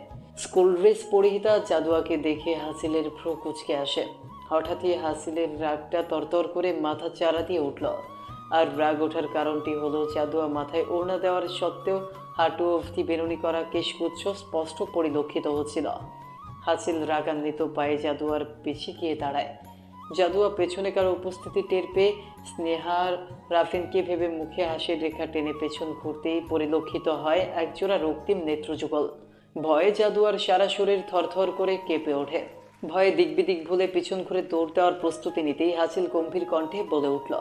[SPEAKER 2] স্কুল ড্রেস পরিহিতা জাদুয়াকে দেখে হাসিলের ভ্রু কুঁচকে আসে। হঠাৎই হাসিলের রাগটা তরতর করে মাথা চারা দিয়ে উঠল। আর রাগ ওঠার কারণটি হলো জাদুয়া মাথায় ওড়না দেওয়ার সত্ত্বেও হাঁটু অবধি বেরুনি করা কেশগুচ্ছ স্পষ্ট পরিলক্ষিত হচ্ছিল। হাসিল রাগান্বিত পায়ে জাদুয়ার পিছে গিয়ে দাঁড়ায়। জাদুয়া পেছনে কারো উপস্থিতি টের পেয়ে স্নেহার রাফিনকে ভেবে মুখে হাসির রেখা টেনে পেছন ঘুরতেই পরিলক্ষিত হয় একজোড়া রক্তিম নেত্রযুগল। ভয়ে জাদুয়ার সারা শরীর থরথর করে কেঁপে ওঠে। ভয়ে দিকবিদিক ভুলে পিছন ঘুরে দৌড় দেওয়ার প্রস্তুতি নিতেই হাসিল গম্ভীর কণ্ঠে বলে উঠল,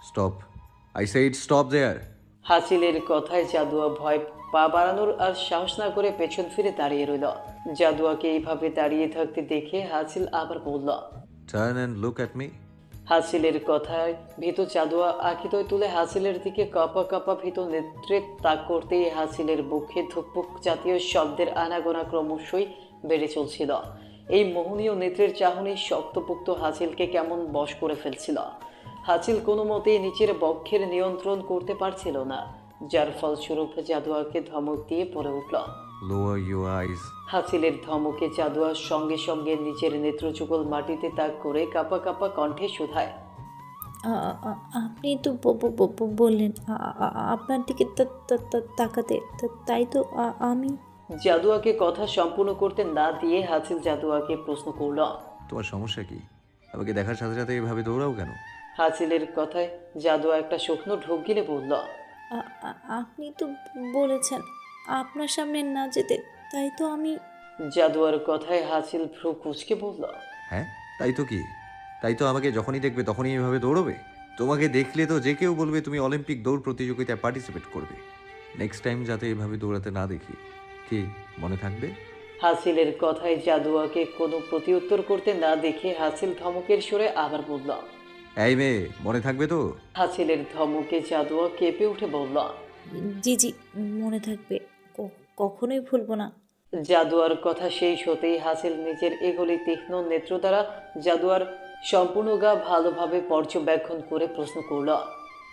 [SPEAKER 1] স্টপ, আই সেড স্টপ দেয়ার।
[SPEAKER 2] হাসিলের কথায় জাদুয়া ভয় পা বাড়ানোর আর সাহস না করে পেছন ফিরে দাঁড়িয়ে রইল। জাদুয়াকে এইভাবে দাঁড়িয়ে থাকতে দেখে হাসিল আবার বলল,
[SPEAKER 1] turn and look at me.
[SPEAKER 2] হাসিলের কথায় ভীত জাদুয়া আখিতয় তুলে হাসিলের দিকে কাঁপা কাঁপা ভীত নেত্রে তাক করতেই হাসিলের বুকে ধুকপুক জাতীয় শব্দের আনাগোনা ক্রমশই বেড়ে চলছিল। এই মোহনীয় নেত্রের চাহনি শক্তপোক্ত হাসিলকে কেমন বশ করে ফেলছিল। হাসিল কোনো মতেই নিচের বক্ষের নিয়ন্ত্রণ করতে পারছিল না, যার ফলস্বরূপ জাদুয়াকে ধমক দিয়ে পড়ে উঠল।
[SPEAKER 1] Lower your eyes.
[SPEAKER 2] হাসিলের ধমকে জাদুয়ার সঙ্গে সঙ্গে নিচের নেত্রযুগল মাটিতে তাক করে কাঁপা কাঁপা কণ্ঠে শুধায়,
[SPEAKER 7] আপনি তো বললেন আপনার দিকে তাকাতে, তাই তো আমি।
[SPEAKER 2] জাদুয়াকে কথা সম্পূর্ণ করতে না দিয়ে হাসিল জাদুয়াকে প্রশ্ন করল,
[SPEAKER 1] তোমার সমস্যা কি? আমাকে দেখার সাথে সাথে এভাবে দৌড়াও কেন?
[SPEAKER 2] হাসিলের কথায় জাদুয়া একটা শুকনো ঢোক গিলে বলল,
[SPEAKER 7] আপনি তো বলেছেন আপনার সামনে না যেতে, তাই তো আমি।
[SPEAKER 2] জাদুয়ার কথায় হাসিল ভ্রু কুঁচকে বলল,
[SPEAKER 1] হ্যাঁ, তাই তো কি? তাই তো আমাকে যখনই দেখবে তখনই এভাবে দৌড়বে? তোমাকে দেখলে তো যে কেউ বলবে তুমি অলিম্পিক দৌড় প্রতিযোগিতায় পার্টিসিপেট করবে। নেক্সট টাইম যাতে এভাবে দৌড়াতে না দেখি। কি মনে থাকবে?
[SPEAKER 2] হাসিলের কথায় জাদুয়াকে কোনো প্রতিউত্তর করতে না দেখে হাসিল ধমকের সুরে আবার বলল,
[SPEAKER 1] এই মেয়ে, মনে থাকবে তো?
[SPEAKER 2] হাসিলের ধমকে জাদুয়া কেঁপে উঠে বলল,
[SPEAKER 7] জি জি, মনে থাকবে, কখনোই ভুলবো না।
[SPEAKER 2] জাদুয়ার কথা শেষ হতেই হাসিল নিজের এগোলি তীক্ষ্ণ নেত্র দ্বারা জাদুয়ার সম্পূর্ণ গা ভালোভাবে পর্যবেক্ষণ করে প্রশ্ন করল,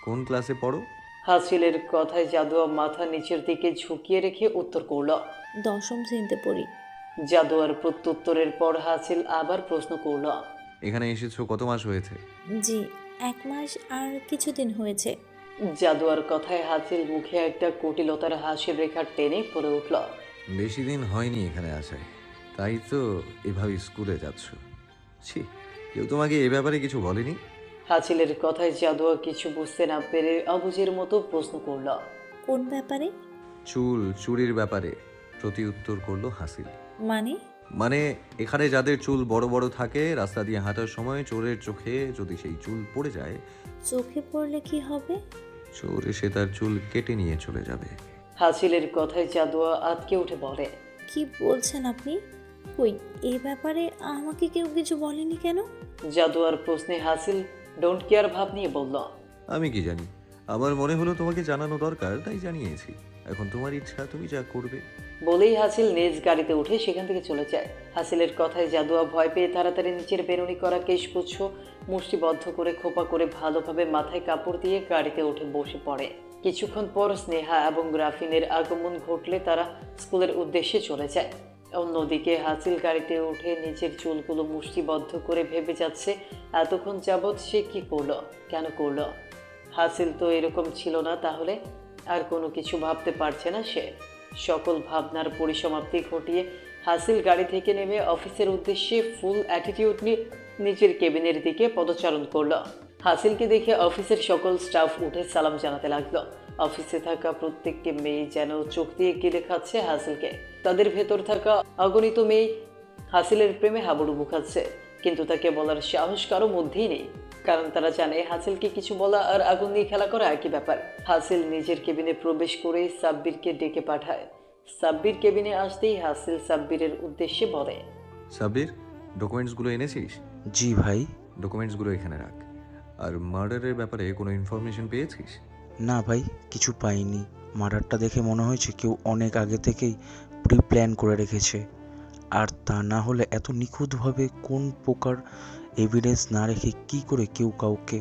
[SPEAKER 1] কোন ক্লাসে পড়ো?
[SPEAKER 2] হাসিলের কথায় জাদুয়া মাথা নিচের দিকে ঝুঁকিয়ে রেখে উত্তর করল,
[SPEAKER 7] 10ম শ্রেণীতে পড়ি।
[SPEAKER 2] জাদুয়ার প্রত্যুত্তরের পর হাসিল আবার প্রশ্ন করল,
[SPEAKER 1] এখানে এসেছো কত মাস হয়েছে?
[SPEAKER 7] জি, 1 মাস আর কিছুদিন হয়েছে।
[SPEAKER 2] জাদুয়ার কথায় হাসিল মুখে একটা কুটিলতার হাসির রেখা টেনে পড়ে উঠল।
[SPEAKER 1] বেশি দিন হয়নি এখানে আসায়, তাই তো এভাবে স্কুলে যাচ্ছ। ছি, কেউ তোমাকে এ ব্যাপারে কিছু বলেনি?
[SPEAKER 2] হাসিলের কথায় জাদুয়া কিছু বুঝতে না পেরে অবুঝের মতো প্রশ্ন করল,
[SPEAKER 7] কোন ব্যাপারে?
[SPEAKER 1] চুরির ব্যাপারে প্রতি উত্তর করলো হাসিল।
[SPEAKER 7] মানে
[SPEAKER 1] এখানে যাদের চুল বড় বড় থাকে, রাস্তা দিয়ে হাঁটার সময় চোরের চোখে যদি সেই চুল পড়ে যায়,
[SPEAKER 7] চোখে পড়লে কি হবে?
[SPEAKER 1] চোর এসে তার চুল কেটে নিয়ে চলে যাবে।
[SPEAKER 2] হাসিলের কথায় জাদুয়া আতকে উঠে বলে,
[SPEAKER 7] কি বলছেন আপনি? কই, এই ব্যাপারে আমাকে কেউ কিছু বলেনি কেন?
[SPEAKER 2] জাদুয়ার প্রশ্নে হাসিল ডোন্ট কেয়ার ভাব নিয়ে বলল,
[SPEAKER 1] আমি কি জানি, আমার মনে হলো তোমাকে জানানো দরকার, তাই জানিয়েছি। এখন তোমার ইচ্ছা, তুমি যা করবে।
[SPEAKER 2] বলেই হাসিল নিজ গাড়িতে উঠে সেখান থেকে চলে যায়। হাসিলের কথায় জাদুয়া ভয় পেয়ে তাড়াতাড়ি নিচের বেরুনি করা কেশগুচ্ছ মুষ্টিবদ্ধ করে খোপা করে ভালোভাবে মাথায় কাপড় দিয়ে গাড়িতে উঠে বসে পড়ে। কিছুক্ষণ পর স্নেহা এবং রাফিনের আগমন ঘটলে তারা স্কুলের উদ্দেশ্যে চলে যায়। অন্যদিকে হাসিল গাড়িতে উঠে নিচের চুলগুলো মুষ্টিবদ্ধ করে ভেবে যাচ্ছে এতক্ষণ যাবৎ সে কি করলো, কেন করলো। হাসিল তো এরকম ছিল না, তাহলে আর কোনো কিছু ভাবতে পারছে না সে। সকল ভাবনার পরিসমাপ্তি ঘটিয়ে হাসিল গাড়ি থেকে নেমে অফিসের উদ্দেশ্যে ফুল অ্যাটিটিউড নিয়ে নিজের কেবিনের দিকে পদচারণ করলো। হাসিলকে দেখে অফিসের সকল স্টাফ উঠে সালাম জানাতে লাগলো। অফিসে থাকা প্রত্যেকটি মেয়ে যেন চোখ দিয়ে গিলে খাচ্ছে হাসিলকে। তাদের ভেতর থাকা অগণিত মেয়ে হাসিলের প্রেমে হাবুডুবু খাচ্ছে, কিন্তু তাকে বলার সাহস কারো মধ্যেই নেই, কারণ তারা জানে হাসিলকে কিছু বলা আর আগুন দিয়ে খেলা করা একই ব্যাপার। হাসিল নিজের কেবিনে প্রবেশ করে সাব্বিরকে ডেকে পাঠায়। সাব্বির কেবিনে আসতেই হাসিল সাব্বিরের উদ্দেশ্যে বলে,
[SPEAKER 1] সাব্বির, ডকুমেন্টসগুলো এনেছিস?
[SPEAKER 8] জি ভাই।
[SPEAKER 1] ডকুমেন্টসগুলো এখানে রাখ। আর মার্ডারের ব্যাপারে কোনো ইনফরমেশন পেয়েছিস?
[SPEAKER 8] না ভাই, কিছু পাইনি। মার্ডারটা দেখে মনে হয়েছে কেউ অনেক আগে থেকেই প্রি প্ল্যান করে রেখেছে। আর তা না হলে এত নিখুঁতভাবে কোন প্রকার এভিডেন্স না রেখে কি করে কেউ কাউকে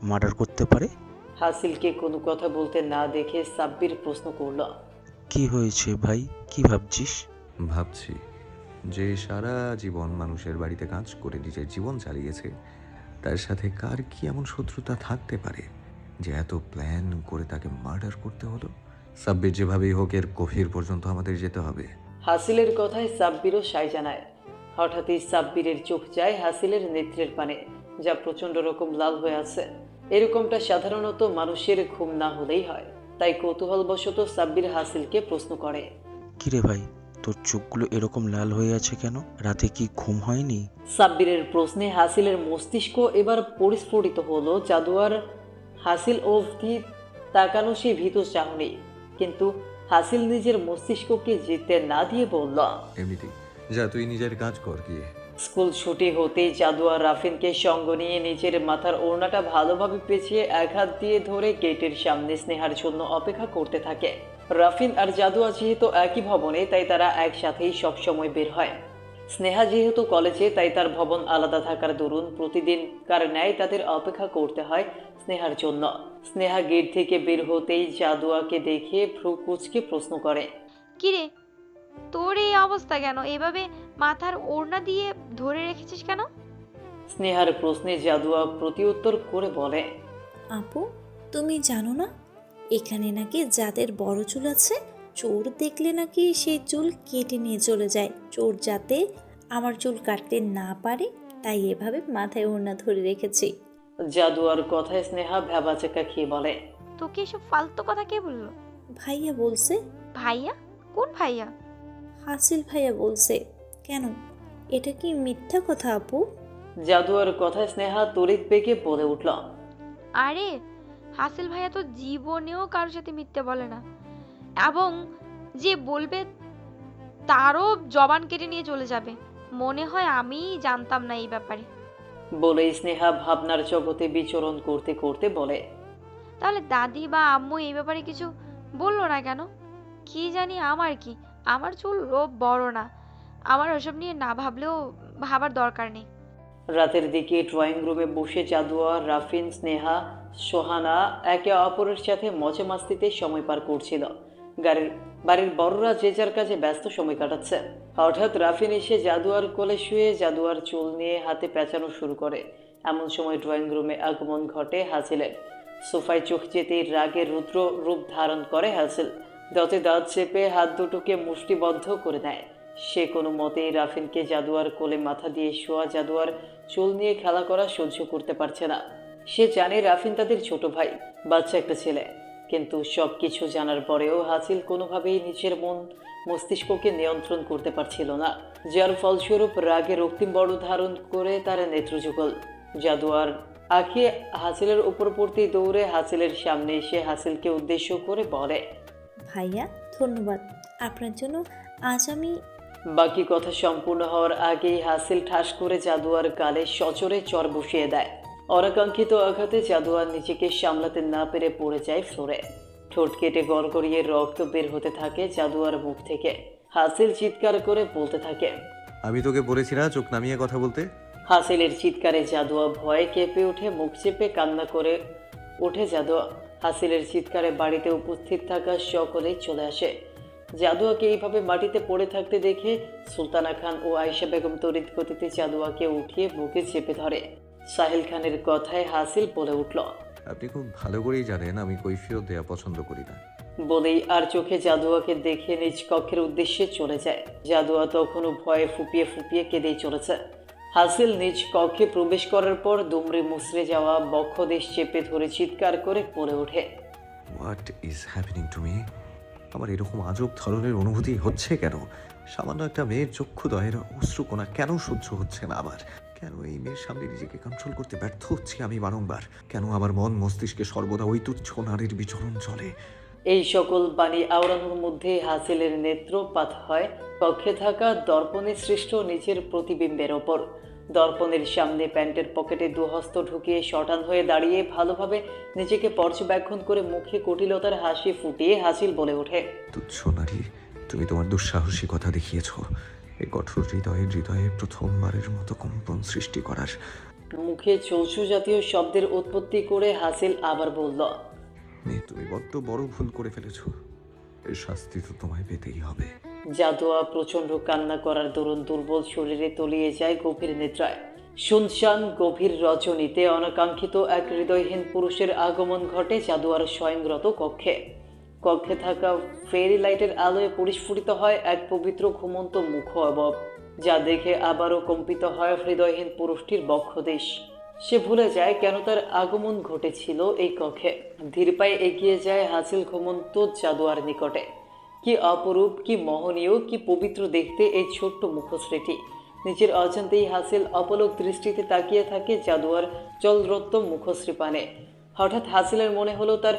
[SPEAKER 8] মার্ডার করতে পারে?
[SPEAKER 2] হাসিলকে কোনো কথা বলতে না দেখে সাব্বির প্রশ্ন করল।
[SPEAKER 8] কি হয়েছে ভাই, কি ভাবছিস?
[SPEAKER 1] ভাবছি যে সারা জীবন মানুষের বাড়িতে কাজ করে নিজের জীবন চালিয়েছে, তার সাথে কার কি এমন শত্রুতা থাকতে পারে যে এত প্ল্যান করে তাকে মার্ডার করতে হলো। সাব্বির যেভাবেই হোক এর গভীর পর্যন্ত আমাদের যেতে হবে।
[SPEAKER 2] হাসিলের কথায় সাব্বিরও সায় জানায়। হঠাৎই সাব্বিরের চোখ যায় হাসিলের নেত্রের পানে, যা প্রচণ্ড রকম লাল হয়ে আছে। এরকমটা সাধারণত মানুষের ঘুম না হলেই হয়, তাই কৌতূহলবশত সাব্বির হাসিলকে প্রশ্ন করে।
[SPEAKER 8] কিরে ভাই, তোর চোখগুলো এরকম লাল হয়ে আছে কেন? রাতে কি ঘুম হয়নি?
[SPEAKER 2] সাব্বিরের প্রশ্নে হাসিলের মস্তিষ্ক এবার পরিস্ফুটিত হলো। জাদুয়ার হাসিল অবধি তাকানো সে ভীত চাহনি, কিন্তু হাসিল নিজের মস্তিষ্ককে জিততে না দিয়ে বলল,
[SPEAKER 1] এমনিতেই যা, তুই নিজের কাজ কর গিয়ে।
[SPEAKER 2] স্কুল ছুটি হতেই জাদুয়ার রাফিনকে সঙ্গ নিয়ে নিজের মাথার ওড়নাটা ভালোভাবে পেঁচিয়ে এক হাত দিয়ে ধরে গেটের সামনে স্নেহার জন্য অপেক্ষা করতে থাকে। রাফিন আর জাদুয়া যেহেতু একই ভবনে, তাই তারা একসাথেই সবসময় বের হয়। স্নেহা যেহেতু কলেজে, তাই তার ভবন আলাদা থাকার দরুন প্রতিদিনকার ন্যায় তাদের অপেক্ষা করতে হয় স্নেহার জন্য। স্নেহা গেট থেকে বের হতেই জাদুয়াকে দেখে ভ্রু কুঁচকে প্রশ্ন করে,
[SPEAKER 5] কিরে, তোর এই অবস্থা কেন? এভাবে মাথার ওড়না দিয়ে ধরে রেখেছিস কেন?
[SPEAKER 2] স্নেহার প্রশ্নে জাদুয়া প্রতিউত্তর করে বলে,
[SPEAKER 7] আপু, তুমি জানো না এখানে নাকি যাদের বড় চুল আছে, চোর দেখলে নাকি সেই চুল কেটে নিয়ে চলে যায়। চোর যাতে আমার চুল কাটতে না পারে, তাই এভাবে মাথায় ওড়না ধরে রেখেছি।
[SPEAKER 2] জাদুয়ার কথায় স্নেহা ভ্যাবাচেকা খেয়ে বলে,
[SPEAKER 5] তোকে এসব ফালতু কথা কে বললো?
[SPEAKER 7] ভাইয়া বলছে।
[SPEAKER 5] ভাইয়া? কোন ভাইয়া?
[SPEAKER 7] হাসিল ভাইয়া বলছে। কেন, এটা কি মিথ্যা কথা আপু?
[SPEAKER 2] জাদুয়ার কথায় স্নেহা তড়িৎ বেগে বলে উঠল,
[SPEAKER 5] আরে হাসিল ভাইয়া তো জীবনেও কারোর সাথে মিথ্যে বলে না, এবং যে বলবে তারও জবান কেটে নিয়ে চলে যাবে। মনে হয় আমি জানতাম না এই ব্যাপারে।
[SPEAKER 2] বলেই স্নেহা ভাবনার জগতে বিচরণ করতে করতে বলে,
[SPEAKER 5] তাহলে দাদি বা আম্মু এই ব্যাপারে কিছু বললো না কেন? কি জানি, আমার কি, আমার চুল বড় না, আমার ওসব নিয়ে না ভাবলেও ভাবার দরকার নেই।
[SPEAKER 2] রাতের দিকে ড্রয়িং রুমে বসে জাদুয়া, রাফিন, স্নেহা, সোহানা একে অপরের সাথে মজা মাস্তিতে সময় পার করছিল। বাড়ির বড়রা যে যার কাজে ব্যস্ত সময় কাটাচ্ছে। হঠাৎ রাফিন এসে জাদুয়ার কোলে শুয়ে জাদুয়ার চুল নিয়ে হাতে পেঁচানো শুরু করে। এমন সময় ড্রয়িং রুমে আগমন ঘটে হাসিলের। সোফায় চোখ যেতেই রাগে রুদ্র রূপ ধারণ করে হাসিল। দাঁতে দাঁত চেপে হাত দুটোকে মুষ্টিবদ্ধ করে নেয়। সে কোনো মতেই রাফিনকে জাদুয়ার কোলে মাথা দিয়ে শোয়া জাদুয়ার চুল নিয়ে খেলা করা সহ্য করতে পারছে না। সে জানে রাফিন তাদের ছোট ভাই, বাচ্চা একটা ছেলে, কিন্তু সব কিছু জানার পরেও হাসিল কোনোভাবেই নিজের মস্তিষ্ককে নিয়ন্ত্রণ করতে পারছিল না, যার ফলস্বরূপ রাগে রক্তিম বড় ধারণ করে তার নেত্রযুগল। জাদুয়ার আঁখি হাসিলের উপর পড়তেই দৌড়ে হাসিলের সামনে এসে হাসিলকে উদ্দেশ্য করে বলে,
[SPEAKER 7] ভাইয়া ধন্যবাদ, আপনার জন্য আজ আমি।
[SPEAKER 2] বাকি কথা সম্পূর্ণ হওয়ার আগেই হাসিল ঠাস করে জাদুয়ার গালে সচরে চর বসিয়ে দেয়। অনাকাঙ্ক্ষিত আঘাতে জাদুয়ার নিজেকে সামলাতে না পেরে পড়ে যায় ফ্লোরে। ঠোঁট কেটে গড়গড়িয়ে রক্ত বের হতে থাকে জাদুয়ার মুখ থেকে। হাসিল চিৎকার করে বলতে থাকে,
[SPEAKER 1] আমি তোকে বলেছি না চোখ নামিয়ে কথা বলতে।
[SPEAKER 2] হাসিলের চিৎকারে জাদুয়া ভয়ে কেঁপে উঠে, মুখ চেপে কান্না করে ওঠে জাদুয়া। হাসিলের চিৎকারে বাড়িতে উপস্থিত থাকা সকলেই চলে আসে। জাদুয়াকে এইভাবে মাটিতে পড়ে থাকতে দেখে সুলতানা খান ও আয়েশা বেগম তড়িৎ গতিতে জাদুয়াকে উঠিয়ে বুকে চেপে ধরে। সাহিল খানের কথায় হাসিল বলে উঠল,
[SPEAKER 1] আপনি খুব ভালো করেই জানেন আমি কৈফিয়ত দেওয়া পছন্দ করি না।
[SPEAKER 2] বলেই আর চোখে জাদুয়াকে দেখে নিজ কক্ষের উদ্দেশ্যে চলে যায়। জাদুয়া তখনও ভয়ে ফুপিয়ে ফুপিয়ে কেঁদেই চলেছে। হাসিল নিজ কক্ষে প্রবেশ করার পর দুমড়ে মুচড়ে যাওয়া বক্ষদেশ চেপে ধরে চিৎকার করে পড়ে ওঠে,
[SPEAKER 1] what is happening to me? আমার এরকম আজব ধরনের অনুভূতি হচ্ছে কেন? সামান্য একটা মেয়ের চক্ষুদয়ের অশ্রুকণা কেন সহ্য হচ্ছে না আমার? কেন এই মেয়ের সামনে নিজেকে কন্ট্রোল করতে ব্যর্থ হচ্ছি আমি বারংবার? কেন আমার মন মস্তিষ্কে সর্বদা ওই তুচ্ছ নারীর বিচরণ চলে?
[SPEAKER 2] এই সকল বাণী আওড়ানোর মধ্যে হাসিলের নেত্রপাত হয় কক্ষে থাকা দর্পণে সৃষ্ট নিজের প্রতিবিম্বের ওপর। দর্পণের সামনে প্যান্টের পকেটে দুহস্ত ঢুকিয়ে শটান হয়ে দাঁড়িয়ে ভালোভাবে নিজেকে পর্যবেক্ষণ করে মুখে কুটিলতার হাসি ফুটিয়ে হাসিল বলে ওঠে,
[SPEAKER 1] তুচ্ছ নারী, তুমি তোমার দুঃসাহসিকতা দেখিয়েছ এই কঠোর হৃদয়ে প্রথমবারের মতো কম্পন সৃষ্টি করার।
[SPEAKER 2] মুখে চৌচু জাতীয় শব্দের উৎপত্তি করে হাসিল আবার বলল,
[SPEAKER 1] মেয়ে, তুমি বড্ড বড় ভুল করে ফেলেছ। এর শাস্তি তো তোমায় পেতেই হবে।
[SPEAKER 2] জাদুয়া প্রচণ্ড কান্না করার দরুন দুর্বল শরীরে তলিয়ে যায় গভীর নিদ্রায়। শুনশান গভীর রজনীতে অনাকাঙ্ক্ষিত এক হৃদয়হীন পুরুষের আগমন ঘটে জাদুয়ার স্বয়ংরত কক্ষে। কক্ষে থাকা ফেরি লাইটের আলোয় পরিস্ফুটিত হয় এক পবিত্র ঘুমন্ত মুখ অবয়ব, যা দেখে আবারও কম্পিত হয় হৃদয়হীন পুরুষটির বক্ষদেশ। সে ভুলে যায় কেন তার আগমন ঘটেছিল এই কক্ষে। ধীর পায়ে এগিয়ে যায় হাসিল ঘুমন্ত জাদুয়ার নিকটে। কি অপরূপ, কি মোহনীয়, কি পবিত্র দেখতে এই ছোট্ট মুখশ্রীটি। নিজের অজান্তেই হাসিল অপলক দৃষ্টিতে তাকিয়ে থাকে জাদুয়ার জলরত্ন মুখশ্রী পানে। হঠাৎ হাসিলের মনে হলো তার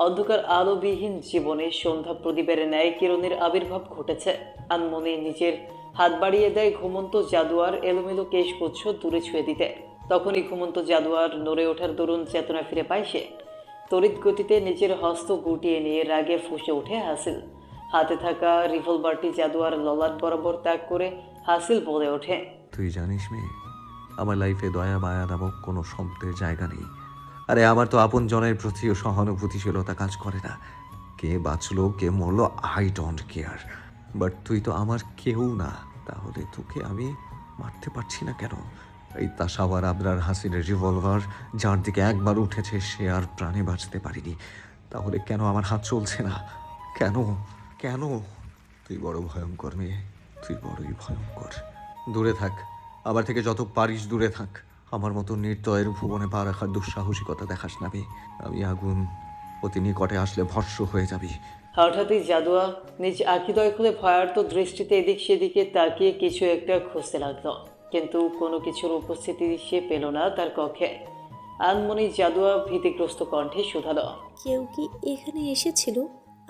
[SPEAKER 2] অন্ধকার আলোবিহীন জীবনে সন্ধ্যা প্রদীপের ন্যায় কিরণের আবির্ভাব ঘটেছে। আনমনে নিজের হাত বাড়িয়ে দেয় ঘুমন্ত জাদুয়ার এলোমেলো কেশগুচ্ছ দূরে ছুঁয়ে দিতে। তখনই ঘুমন্ত জাদুয়ার নড়ে ওঠার দরুন চেতনা ফিরে পায় সে। তড়িৎ গতিতে নিজের হস্ত গুটিয়ে নিয়ে রাগে ফুঁসে ওঠে হাসিল। হাতে থাকা রিভলভারটি জাদুয়ার ললাট বরাবর ত্যাগ করে হাসিল বলে ওঠে,
[SPEAKER 1] তুই জানিস মেয়ে, আমার লাইফে দয়া মায়া নামক কোনো শব্দের জায়গা নেই। আরে আমার তো আপন জনের প্রতিও সহানুভূতিশীলতা কাজ করে না। কে বাঁচলো কে মরলো আই ডোন্ট কেয়ার, বাট তুই তো আমার কেউ না। তাহলে তোকে আমি মারতে পারছি না কেন? এই তাসাওয়ার আবরার হাসিনের রিভলভার যার দিকে একবার উঠেছে সে আর প্রাণে বাঁচতে পারিনি। তাহলে কেন আমার হাত চলছে না? কেন কেন? তুই বড় ভয়ঙ্কর মেয়ে, তুই বড়ই ভয়ঙ্কর। দূরে থাক, আমার থেকে যত পারিস দূরে থাক। আমার মতো নির্দয়ের ভুবনে পা রাখার দুঃসাহসিকতা দেখাস না বে। আমি আগুন, অতি নিকটে আসলে ভস্ম হয়ে যাবি।
[SPEAKER 2] হঠাৎই জাদুয়া নিজ আখিদয় খুলে ভয়ার্ত দৃষ্টিতে এদিক সেদিকে তাকিয়ে কিছু একটা খুঁজতে লাগলো, কিন্তু কোনো কিছুর উপস্থিতি সে পেল না তার কক্ষে। আনমনি জাদুয়া ভীতিগ্রস্ত কণ্ঠে শুধালো,
[SPEAKER 7] কেউ কি এখানে এসেছিল?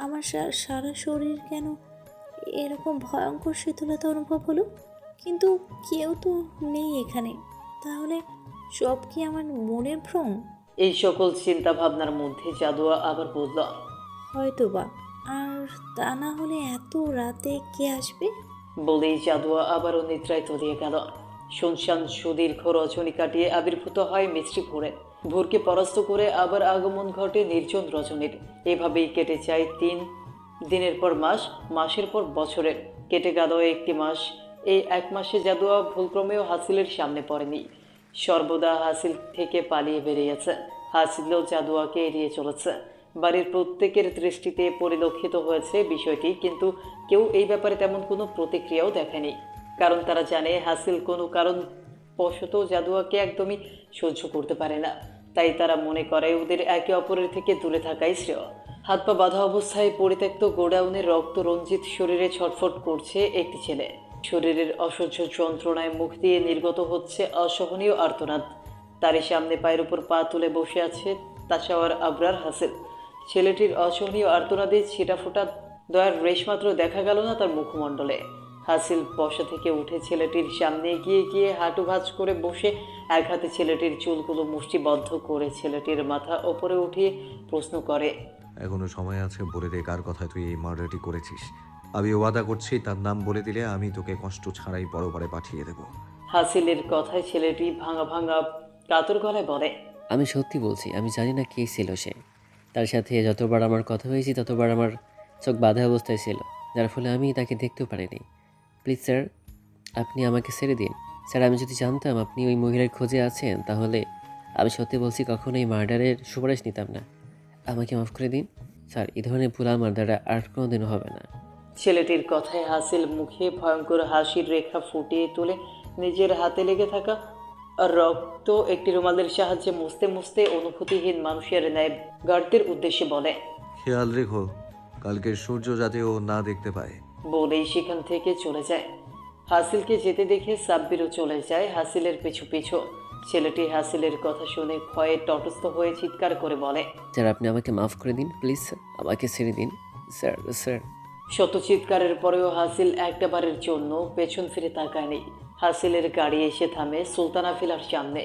[SPEAKER 7] আমার সারা শরীর কেন এরকম ভয়ঙ্কর শীতলতা অনুভব হলো, কিন্তু কেউ তো নেই এখানে। তাহলে সব কি আমার মনের ভ্রম?
[SPEAKER 2] এই সকল চিন্তা ভাবনার মধ্যে জাদুয়া আবার বলল,
[SPEAKER 7] হয়তো বা। আর তা না হলে এত রাতে কে আসবে?
[SPEAKER 2] বলেই জাদুয়া আবারও নিদ্রায় তলিয়ে গেল। শুনশান সুদীর্ঘ রজনী কাটিয়ে আবির্ভূত হয় মিষ্টি ভোরে। ভোরকে পরাস্ত করে আবার আগমন ঘটে নির্জন রজনীর। এভাবেই কেটে যায় 3 দিনের পর মাস, মাসের পর বছরের। কেটে গেল একটি মাস। এই 1 মাসে জাদুয়া ভুলক্রমেও হাসিলের সামনে পড়েনি। সর্বদা হাসিল থেকে পালিয়ে বেরিয়েছে। হাসিলও জাদুয়াকে এড়িয়ে চলেছে। বাড়ির প্রত্যেকের দৃষ্টিতে পরিলক্ষিত হয়েছে বিষয়টি, কিন্তু কেউ এই ব্যাপারে তেমন কোনো প্রতিক্রিয়াও দেখায়নি। কারণ তারা জানে হাসিল কোনো কারণ বশত জাদুয়াকে একদমই সহ্য করতে পারে না। তাই তারা মনে করে ওদের একে অপরের থেকে দূরে থাকাই শ্রেয়। হাত পা বাঁধা অবস্থায় পরিত্যক্ত গোডাউনের রক্ত রঞ্জিত শরীরে ছটফট করছে একটি ছেলে। শরীরের অসহ্য যন্ত্রণায় মুখ দিয়ে নির্গত হচ্ছে অসহনীয় আর্তনাদ। তারই সামনে পায়ের উপর পা তুলে বসে আছে তাসাওয়ার আবরার হাসিল। ছেলেটির অসহনীয় আর্তনাদে ছিটাফোটা দয়ার রেশমাত্র দেখা গেল না তার মুখমণ্ডলে। হাসিল বসা থেকে উঠে ছেলেটির সামনে এগিয়ে গিয়ে হাঁটু ভাঁজ করে বসে এক হাতে ছেলেটির চুলগুলো মুষ্টিবদ্ধ করে ছেলেটির মাথা ওপরে উঠিয়ে প্রশ্ন করে,
[SPEAKER 1] এখনো সময় আছে, বলে দে কার কথায় তুই এই মার্ডারটি করেছিস। আমি ওয়াদা করছি তার নাম বলে দিলে আমি তোকে কষ্ট ছাড়াই পরবারে পাঠিয়ে দেব।
[SPEAKER 2] হাসিলের কথায় ছেলেটি ভাঙা ভাঙা কাতর গলায় বলে,
[SPEAKER 9] আমি সত্যি বলছি, আমি জানি না কে ছিল সে। তার সাথে যতবার আমার কথা হয়েছি ততবার আমার চোখ বাঁধা অবস্থায় ছিল, যার ফলে আমি তাকে দেখতেও পারিনি। প্লিজ স্যার, আপনি আমাকে ছেড়ে দিন। স্যার, আমি যদি জানতাম আপনি ওই মহিলার খোঁজে আছেন তাহলে আমি সত্যি বলছি কখনোই মার্ডারের সুপারিশ নিতাম না। আমাকে মাফ করে দিন স্যার, এই ধরনের ভুল আমার দ্বারা আর কোনোদিনও হবে না।
[SPEAKER 2] ছেলেটির কথায় হাসিল মুখে ভয়ঙ্কর হাসির রেখা ফুটিয়ে তুলে নিজের হাতে লেগে থাকা রক্ত একটি রুমালের সাহায্যে মুছতে মুছতে অনুভূতিহীন মানুষের ন্যায় গার্ডদের উদ্দেশ্যে বলে,
[SPEAKER 1] খেয়াল রেখো কালকের সূর্য যাতে ও না দেখতে পায়।
[SPEAKER 2] বলেই সেখান থেকে চলে যায়। হাসিলকে যেতে দেখে সাব্বিরও চলে যায় হাসিলের পিছু পিছু। ছেলেটি হাসিলের কথা শুনে ভয়ে তটস্থ হয়ে চিৎকার করে বলে,
[SPEAKER 9] স্যার, আপনি আমাকে মাফ করে দিন প্লিজ, আমাকে ছেড়ে দিন স্যার। স্যার,
[SPEAKER 2] শত চিৎকারের পরেও হাসিল একটাবারের জন্য পেছন ফিরে তাকায়নি। হাসিলের গাড়ি এসে থামে সুলতানা ভিলার সামনে।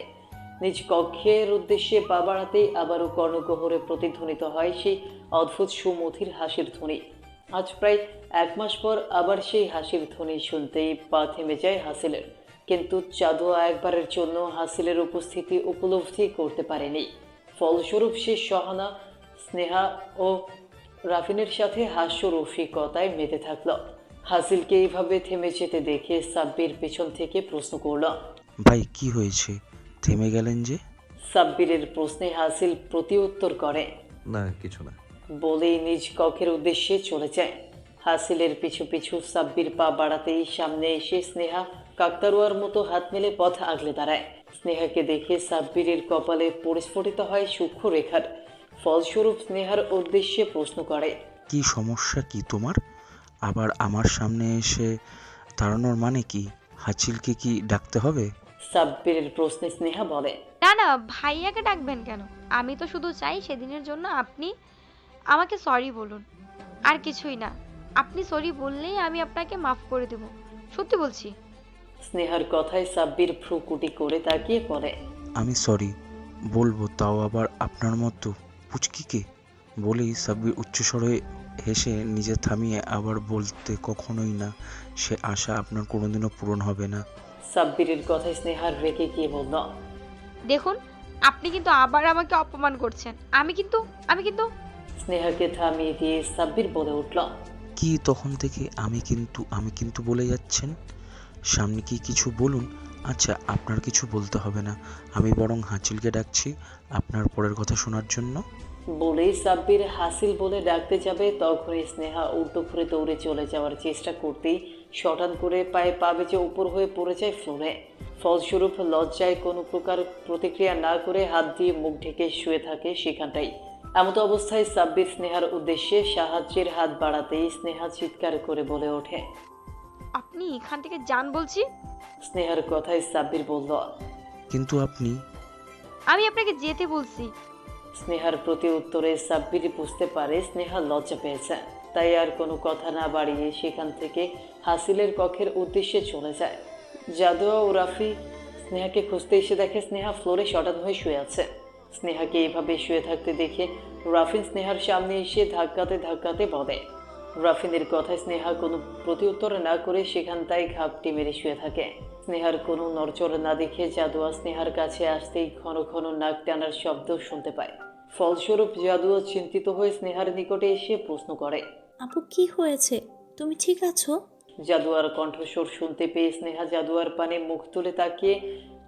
[SPEAKER 2] নিজ কক্ষের উদ্দেশ্যে পা বাড়াতেই আবারও কর্ণগহ্বরে প্রতিধ্বনিত হয় সেই অদ্ভুত সুমধুর হাসির ধ্বনি। আজ প্রায় 1 মাস পর আবার সেই হাসির ধ্বনি শুনতেই পা থেমে যায় হাসিলের। কিন্তু চাঁদোয়া একবারের জন্য হাসিলের উপস্থিতি উপলব্ধি করতে পারেনি। ফলস্বরূপ সে সহানা, স্নেহা ও রাফিনের সাথে হাস্য রসিকতায় মেতে থাকল। হাসিলকে এইভাবে থেমে যেতে দেখে সাব্বির পেছন থেকে প্রশ্ন করল।
[SPEAKER 8] ভাই কি হয়েছে, থেমে গেলেন যে?
[SPEAKER 2] সাব্বিরের প্রশ্নে হাসিল প্রতি উত্তর করে
[SPEAKER 1] না, কিছু না।
[SPEAKER 2] বলেই নিজ কক্ষের উদ্দেশ্যে চলে যায়। হাসিলের পিছু পিছু সাব্বির পা বাড়াতেই সামনে এসে স্নেহা কাকতারুয়ার মতো হাত মেলে পথ আগলে দাঁড়ায়। স্নেহাকে দেখে সাব্বিরের কপালে পরিস্ফুটিত হয় সূক্ষ্ম রেখার। ফলস্বরূপ স্নেহার উদ্দেশ্যে প্রশ্ন করে,
[SPEAKER 8] কি সমস্যা কি তোমার? আবার আমার সামনে এসে দাঁড়ানোর মানে কি? হাঁচিলকে কি ডাকতে হবে?
[SPEAKER 2] সাব্বিরের প্রশ্নে স্নেহা বলে,
[SPEAKER 5] না না, ভাইয়াকে ডাকবেন কেন? আমি তো শুধু চাই সেদিনের জন্য আপনি আমাকে সরি বলুন, আর কিছুই না। আপনি সরি বললেই আমি আপনাকে মাফ করে দেব, সত্যি বলছি।
[SPEAKER 2] স্নেহার কথায় সাব্বির ভ্রুকুটি করে তাকিয়ে পড়ে।
[SPEAKER 8] আমি সরি বলবো, তাও আবার আপনার মতো পুচকিকে? বলেই সাব্বির উচ্চস্বরে হেসে নিজে থামিয়ে আবার বলতে, কখনোই না, সে আশা আপনার কোনোদিনও পূরণ হবে না।
[SPEAKER 2] সাব্বিরের কথায় স্নেহার রেগে গিয়ে বলল,
[SPEAKER 5] দেখুন, আপনি কিন্তু আবার আমাকে অপমান করছেন। আমি কিন্তু
[SPEAKER 2] স্নেহাকে থামিয়ে দিয়ে সাব্বির বলে উঠল,
[SPEAKER 8] কি তখন থেকে আমি কিন্তু বলে যাচ্ছেন? সামনে কি কিছু বলুন। আচ্ছা, আপনার কিছু বলতে হবে না, আমি বরং হাঁচিলকে ডাকছি আপনার পরের কথা শোনার জন্য।
[SPEAKER 2] বলেই সাব্বির হাসিল বলে ডাকতে যাবে, তখনই স্নেহা উল্টো ঘুরে দৌড়ে চলে যাওয়ার চেষ্টা করতেই শটান করে পায়ে পা বেঁচে উপর হয়ে পড়ে যায় ফ্লোরে। ফলস্বরূপ লজ্জায় কোনো প্রকার প্রতিক্রিয়া না করে হাত দিয়ে মুখ ঢেকে শুয়ে থাকে সেখানটাই। এমতো অবস্থায় সাব্বির স্নেহার উদ্দেশ্যে সাহায্যের হাত বাড়াতেই স্নেহা চিৎকার করে বলে ওঠে,
[SPEAKER 5] আপনি এখান থেকে যান বলছি।
[SPEAKER 2] স্নেহার কথায় সাব্বির বলল,
[SPEAKER 8] কিন্তু আপনি।
[SPEAKER 5] আমি আপনাকে যেতে বলছি।
[SPEAKER 2] স্নেহার প্রতি উত্তরে সাব্বির বুঝতে পারে স্নেহা লজ্জা পেয়েছে, তাই আর কোনো কথা না বাড়িয়ে সেখান থেকে হাসিলের কক্ষের উদ্দেশ্যে চলে যায়। জাদুয়া ও রাফি স্নেহাকে খুঁজতে এসে দেখে স্নেহা ফ্লোরে শটান হয়ে শুয়ে আছে। স্নেহাকে এইভাবে শুয়ে থাকতে দেখে রাফিন স্নেহার সামনে এসে ধাক্কাতে ধাক্কাতে বলে। রাফিনের কথায় স্নেহা কোনো প্রতি উত্তর না করে সেখানটায় ঘাপটি মেরে শুয়ে থাকে। স্নেহার কোনো নড়চড় না দেখে জাদুয়া স্নেহার কাছে আসতেই ঘন ঘন নাক টানার শব্দ শুনতে পায়। ফলস্বরূপ জাদুয়া চিন্তিত হয়ে স্নেহার নিকটে এসে প্রশ্ন করে,
[SPEAKER 7] আপু কি হয়েছে, তুমি ঠিক আছো?
[SPEAKER 2] জাদুয়ার কণ্ঠস্বর শুনতে পেয়ে স্নেহা জাদুয়ার পানে মুখ তুলে তাকিয়ে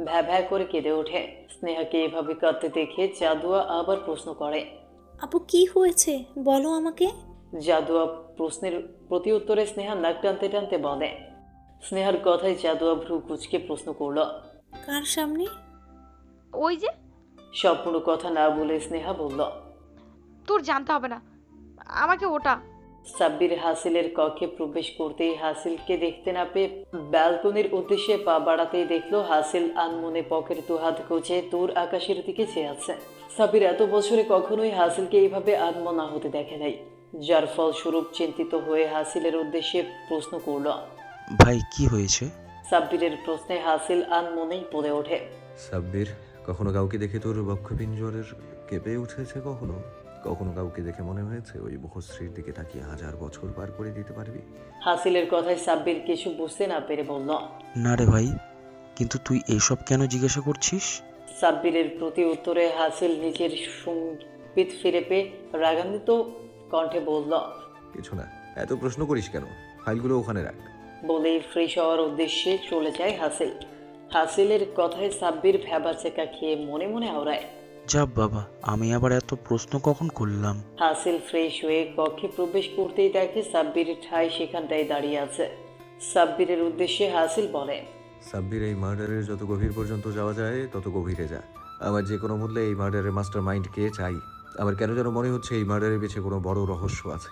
[SPEAKER 2] ভ্যা ভ্যা করে কেঁদে ওঠে। স্নেহাকে এভাবে কাঁদতে দেখে জাদুয়া আবার প্রশ্ন করে,
[SPEAKER 7] আপু কি হয়েছে বলো আমাকে।
[SPEAKER 2] জাদুয়া প্রশ্নের প্রতি উত্তরে স্নেহা নাক টানতে টানতে বলে। স্নেহার কথায় জাদুয়া ভ্রু কুঁচকে প্রশ্ন করল,
[SPEAKER 7] কার সামনে?
[SPEAKER 5] ওই যে।
[SPEAKER 2] সম্পূর্ণ কথা না বলে স্নেহা বলল,
[SPEAKER 5] তোর জানতে হবে না, আমাকে ওটা।
[SPEAKER 2] সাব্বির হাসিলের কক্ষে প্রবেশ করতেই হাসিলকে দেখতে না পেয়ে ব্যালকনির উদ্দেশ্যে পা বাড়াতেই দেখলো হাসিল আনমনে পকেট দুহাত গুজে দূর আকাশের দিকে চেয়ে আছে। সাব্বির এত বছরে কখনোই হাসিলকে এইভাবে আনমনা হতে দেখে নাই, যার ফলস্বরূপ চিন্তিত হয়ে হাসিলের উদ্দেশ্যে প্রশ্ন করল।
[SPEAKER 8] ভাই কি হয়েছে?
[SPEAKER 2] সাব্বিরের প্রশ্নে হাসিল আনমনেই বলে ওঠে,
[SPEAKER 1] সাব্বির, কখনো কাউকে দেখে তোর বক্ষপিঞ্জরের কেঁপে উঠেছে? কখনো কখনো কাউকে দেখে মনে হয়েছে ওই মুখশ্রীর দিকে তাকিয়ে 1000 বছর পার করে দিতে পারবি?
[SPEAKER 2] হাসিলের কথায় সাব্বির কিছু বুঝতে না পেরে বলল,
[SPEAKER 8] না রে ভাই, কিন্তু তুই এইসব কেন জিজ্ঞাসা করছিস?
[SPEAKER 2] সাব্বিরের প্রতি উত্তরে হাসিল নিজের সংবিত ফিরে পেয়ে রাগান্বিত কণ্ঠে বলল,
[SPEAKER 1] কিছু না, এত প্রশ্ন করিস কেন? ফাইলগুলো ওখানে রাখ।
[SPEAKER 2] বলেই ফ্রেশ হওয়ার উদ্দেশ্যে চলে যায় হাসিল। হাসিলের কথায় সাব্বির ভ্যাবা চেকা খেয়ে মনে মনে আওড়ায়,
[SPEAKER 8] যা বাবা, আমি আবার এত প্রশ্ন কখন করলাম?
[SPEAKER 2] হাসিল ফ্রেশ হয়ে কক্ষে প্রবেশ করতেই দেখে সাব্বির ঠাই সেখানটায় দাঁড়িয়ে আছে। সাব্বিরের উদ্দেশ্যে হাসিল বলে,
[SPEAKER 1] সাব্বির, এই মার্ডারের যত গভীর পর্যন্ত যাওয়া যায় তত গভীরে যা। আমার যে কোনো মূল্যে এই মার্ডারের মাস্টার মাইন্ডকে চাই। আমার কেন যেন মনে হচ্ছে এই মার্ডারের পিছে কোনো বড় রহস্য আছে।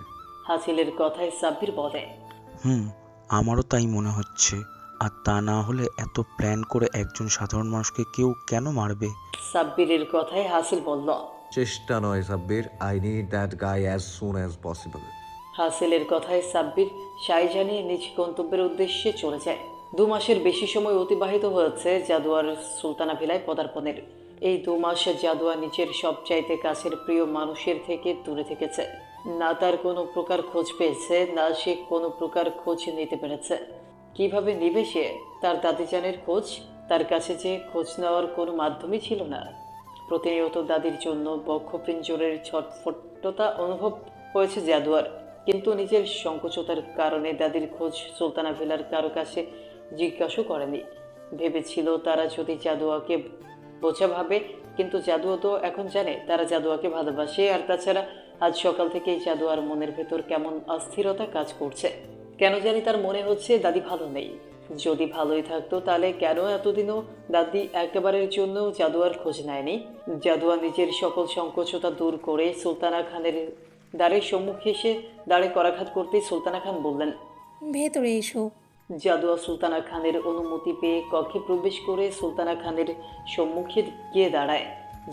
[SPEAKER 2] হাসিলের কথায় সাব্বির বলে,
[SPEAKER 8] আমারও তাই মনে হচ্ছে। আর তা না হলে এত প্ল্যান করে একজন সাধারণ মানুষকে কেউ কেন মারবে?
[SPEAKER 2] সাব্বিরের কথায় হাসিল বলল,
[SPEAKER 1] চেষ্টা নয় Sabbir, I need that guy as soon as possible.
[SPEAKER 2] হাসিলের কথায় সাব্বির সাই জানিয়ে নিজ গন্তব্যের উদ্দেশ্যে চলে যায়। 2 মাসের বেশি সময় অতিবাহিত হয়েছে জাদুয়ার সুলতানা ভিলায় পদার্পণের। এই 2 মাস জাদুয়া নিজের সবচাইতে কাছের প্রিয় মানুষের থেকে দূরে থেকেছে। না তার কোনো প্রকার খোঁজ পেয়েছে, না সে কোনো প্রকার খোঁজ নিতে পেরেছে। কিভাবে নিবে সে তার দাদিজানের খোঁজ? তার কাছে যে খোঁজ নেওয়ার কোনো মাধ্যমই ছিল না। প্রতিনিয়ত দাদির জন্য বক্ষপিঞ্জরের ছটফটতা অনুভব হয়েছে জাদুয়ার, কিন্তু নিজের সংকোচতার কারণে দাদির খোঁজ সুলতানা ভিলার কারো কাছে জিজ্ঞাসা করেনি। ভেবেছিল তারা যদি জাদুয়াকে বোঝা ভাবে, কিন্তু জাদুয়া তো এখন জানে তারা জাদুয়াকে ভালোবাসে। আর তাছাড়া আজ সকাল থেকেই জাদুয়ার মনের ভেতর কেমন অস্থিরতা কাজ করছে। কেন জানি তার মনে হচ্ছে দাদি ভালো নেই। যদি ভালোই থাকতো তাহলে কেন এতদিনও দাদি একেবারের জন্য জাদুয়ার খোঁজ নেয়নি? জাদুয়া নিজের সকল সংকোচতা দূর করে সুলতানা খানের দ্বারের সম্মুখে এসে দাঁড়ে করাঘাত করতেই সুলতানা খান বললেন,
[SPEAKER 3] ভেতরে এসো।
[SPEAKER 2] জাদুয়া সুলতানা খানের অনুমতি পেয়ে কক্ষে প্রবেশ করে সুলতানা খানের সম্মুখে গিয়ে দাঁড়ায়।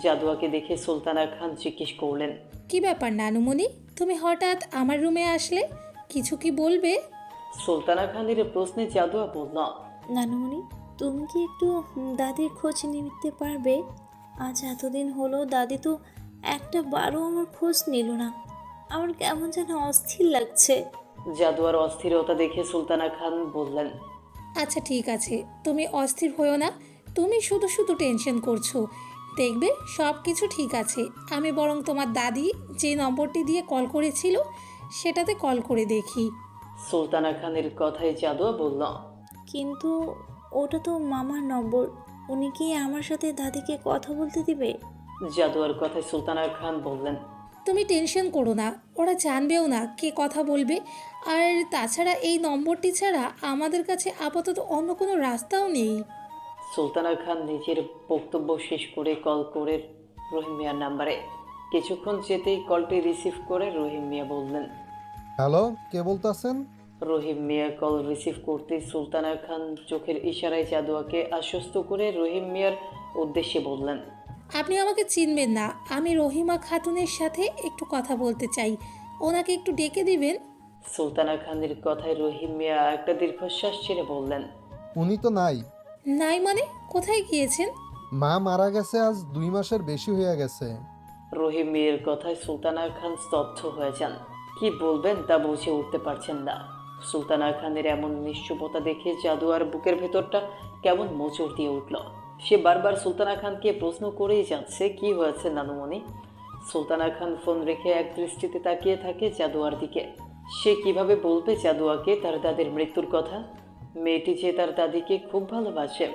[SPEAKER 2] জাদুয়াকে দেখে সুলতানা খান জিজ্ঞেস করলেন,
[SPEAKER 3] কি ব্যাপার নানুমণি, তুমি হঠাৎ আমার রুমে আসলে? কিছু কি বলবে?
[SPEAKER 2] সুলতানা খানের প্রশ্নে জাদুয়া বলল,
[SPEAKER 7] নানুমণি, তুমি কি একটু দাদির খোঁজ নিতে পারবে? আজ এতদিন হলো দাদি তো একটা বারও আমার খোঁজ নিল না। আমার কেমন যেন অস্থির লাগছে।
[SPEAKER 2] জাদুয়ার অস্থিরতা দেখে সুলতানা খান বললেন,
[SPEAKER 3] আচ্ছা ঠিক আছে, তুমি অস্থির হয়েও না। তুমি শুধু শুধু টেনশন করছো। দেখবে সব কিছু ঠিক আছে। আমি বরং তোমার দাদি যে নম্বরটি দিয়ে কল করেছিল সেটাতে কল করে দেখি।
[SPEAKER 2] সুলতানা খানের কথায় জাদুয়া বলল,
[SPEAKER 7] কিন্তু ওটা তো মামার নম্বর। উনি কি আমার সাথে দাদিকে কথা বলতে দিবে?
[SPEAKER 2] জাদুয়ার কথায় সুলতানা খান বললেন,
[SPEAKER 3] তুমি টেনশন করো না, ওরা জানবেও না কে কথা বলবে। আর তাছাড়া এই নম্বরটি ছাড়া আমাদের কাছে আপাতত অন্য কোনো রাস্তাও নেই।
[SPEAKER 2] সুলতানা খান নিজের বক্তব্য শেষ করে কল করে রহিম মিয়ার নাম্বারে। কিছুক্ষণ যেতেই কলটি রিসিভ করে রহিম মিয়া বললেন,
[SPEAKER 11] হ্যালো, কে বলতেছেন?
[SPEAKER 2] রহিম মিয়া কল রিসিভ করতে সুলতানা খান চোখের ইশারায় জাদুয়াকে আশ্বস্ত করে রহিম মিয়ার উদ্দেশ্যে বললেন,
[SPEAKER 3] আপনি আমাকে চিনবেন না, আমি রহিমা খাতুনের সাথে একটু কথা বলতে চাই। ওনাকে একটু ডেকে দিবেন।
[SPEAKER 2] সুলতানা খানের কথায় রহিম মিয়া একটা দীর্ঘশ্বাস ছেড়ে বললেন,
[SPEAKER 11] উনি তো নাই।
[SPEAKER 3] নাই মানে? কোথায় গিয়েছেন?
[SPEAKER 11] মা মারা গেছে আজ 2 মাসের বেশি হয়ে গেছে।
[SPEAKER 2] রহিম মিয়ার কথায় সুলতানা খান স্তব্ধ হয়ে যান। কি বলবেন তা বুঝে উঠতে পারছেন না। সুলতানা খানের এমন নিশ্চুপতা দেখে জাদুয়ার বুকের ভেতরটা কেমন মোচড় দিয়ে উঠল। সে বারবার সুলতানা খানকে প্রশ্ন করেই যাচ্ছে, কি হয়েছে নানুমণি? সুলতানা খান ফোন রেখে এক দৃষ্টিতে তাকিয়ে থাকে জাদুয়ার দিকে। সে কিভাবে বলবে জাদুয়াকে তার দাদির মৃত্যুর কথা? মেয়েটি যে তার দাদিকে খুব ভালোবাসে।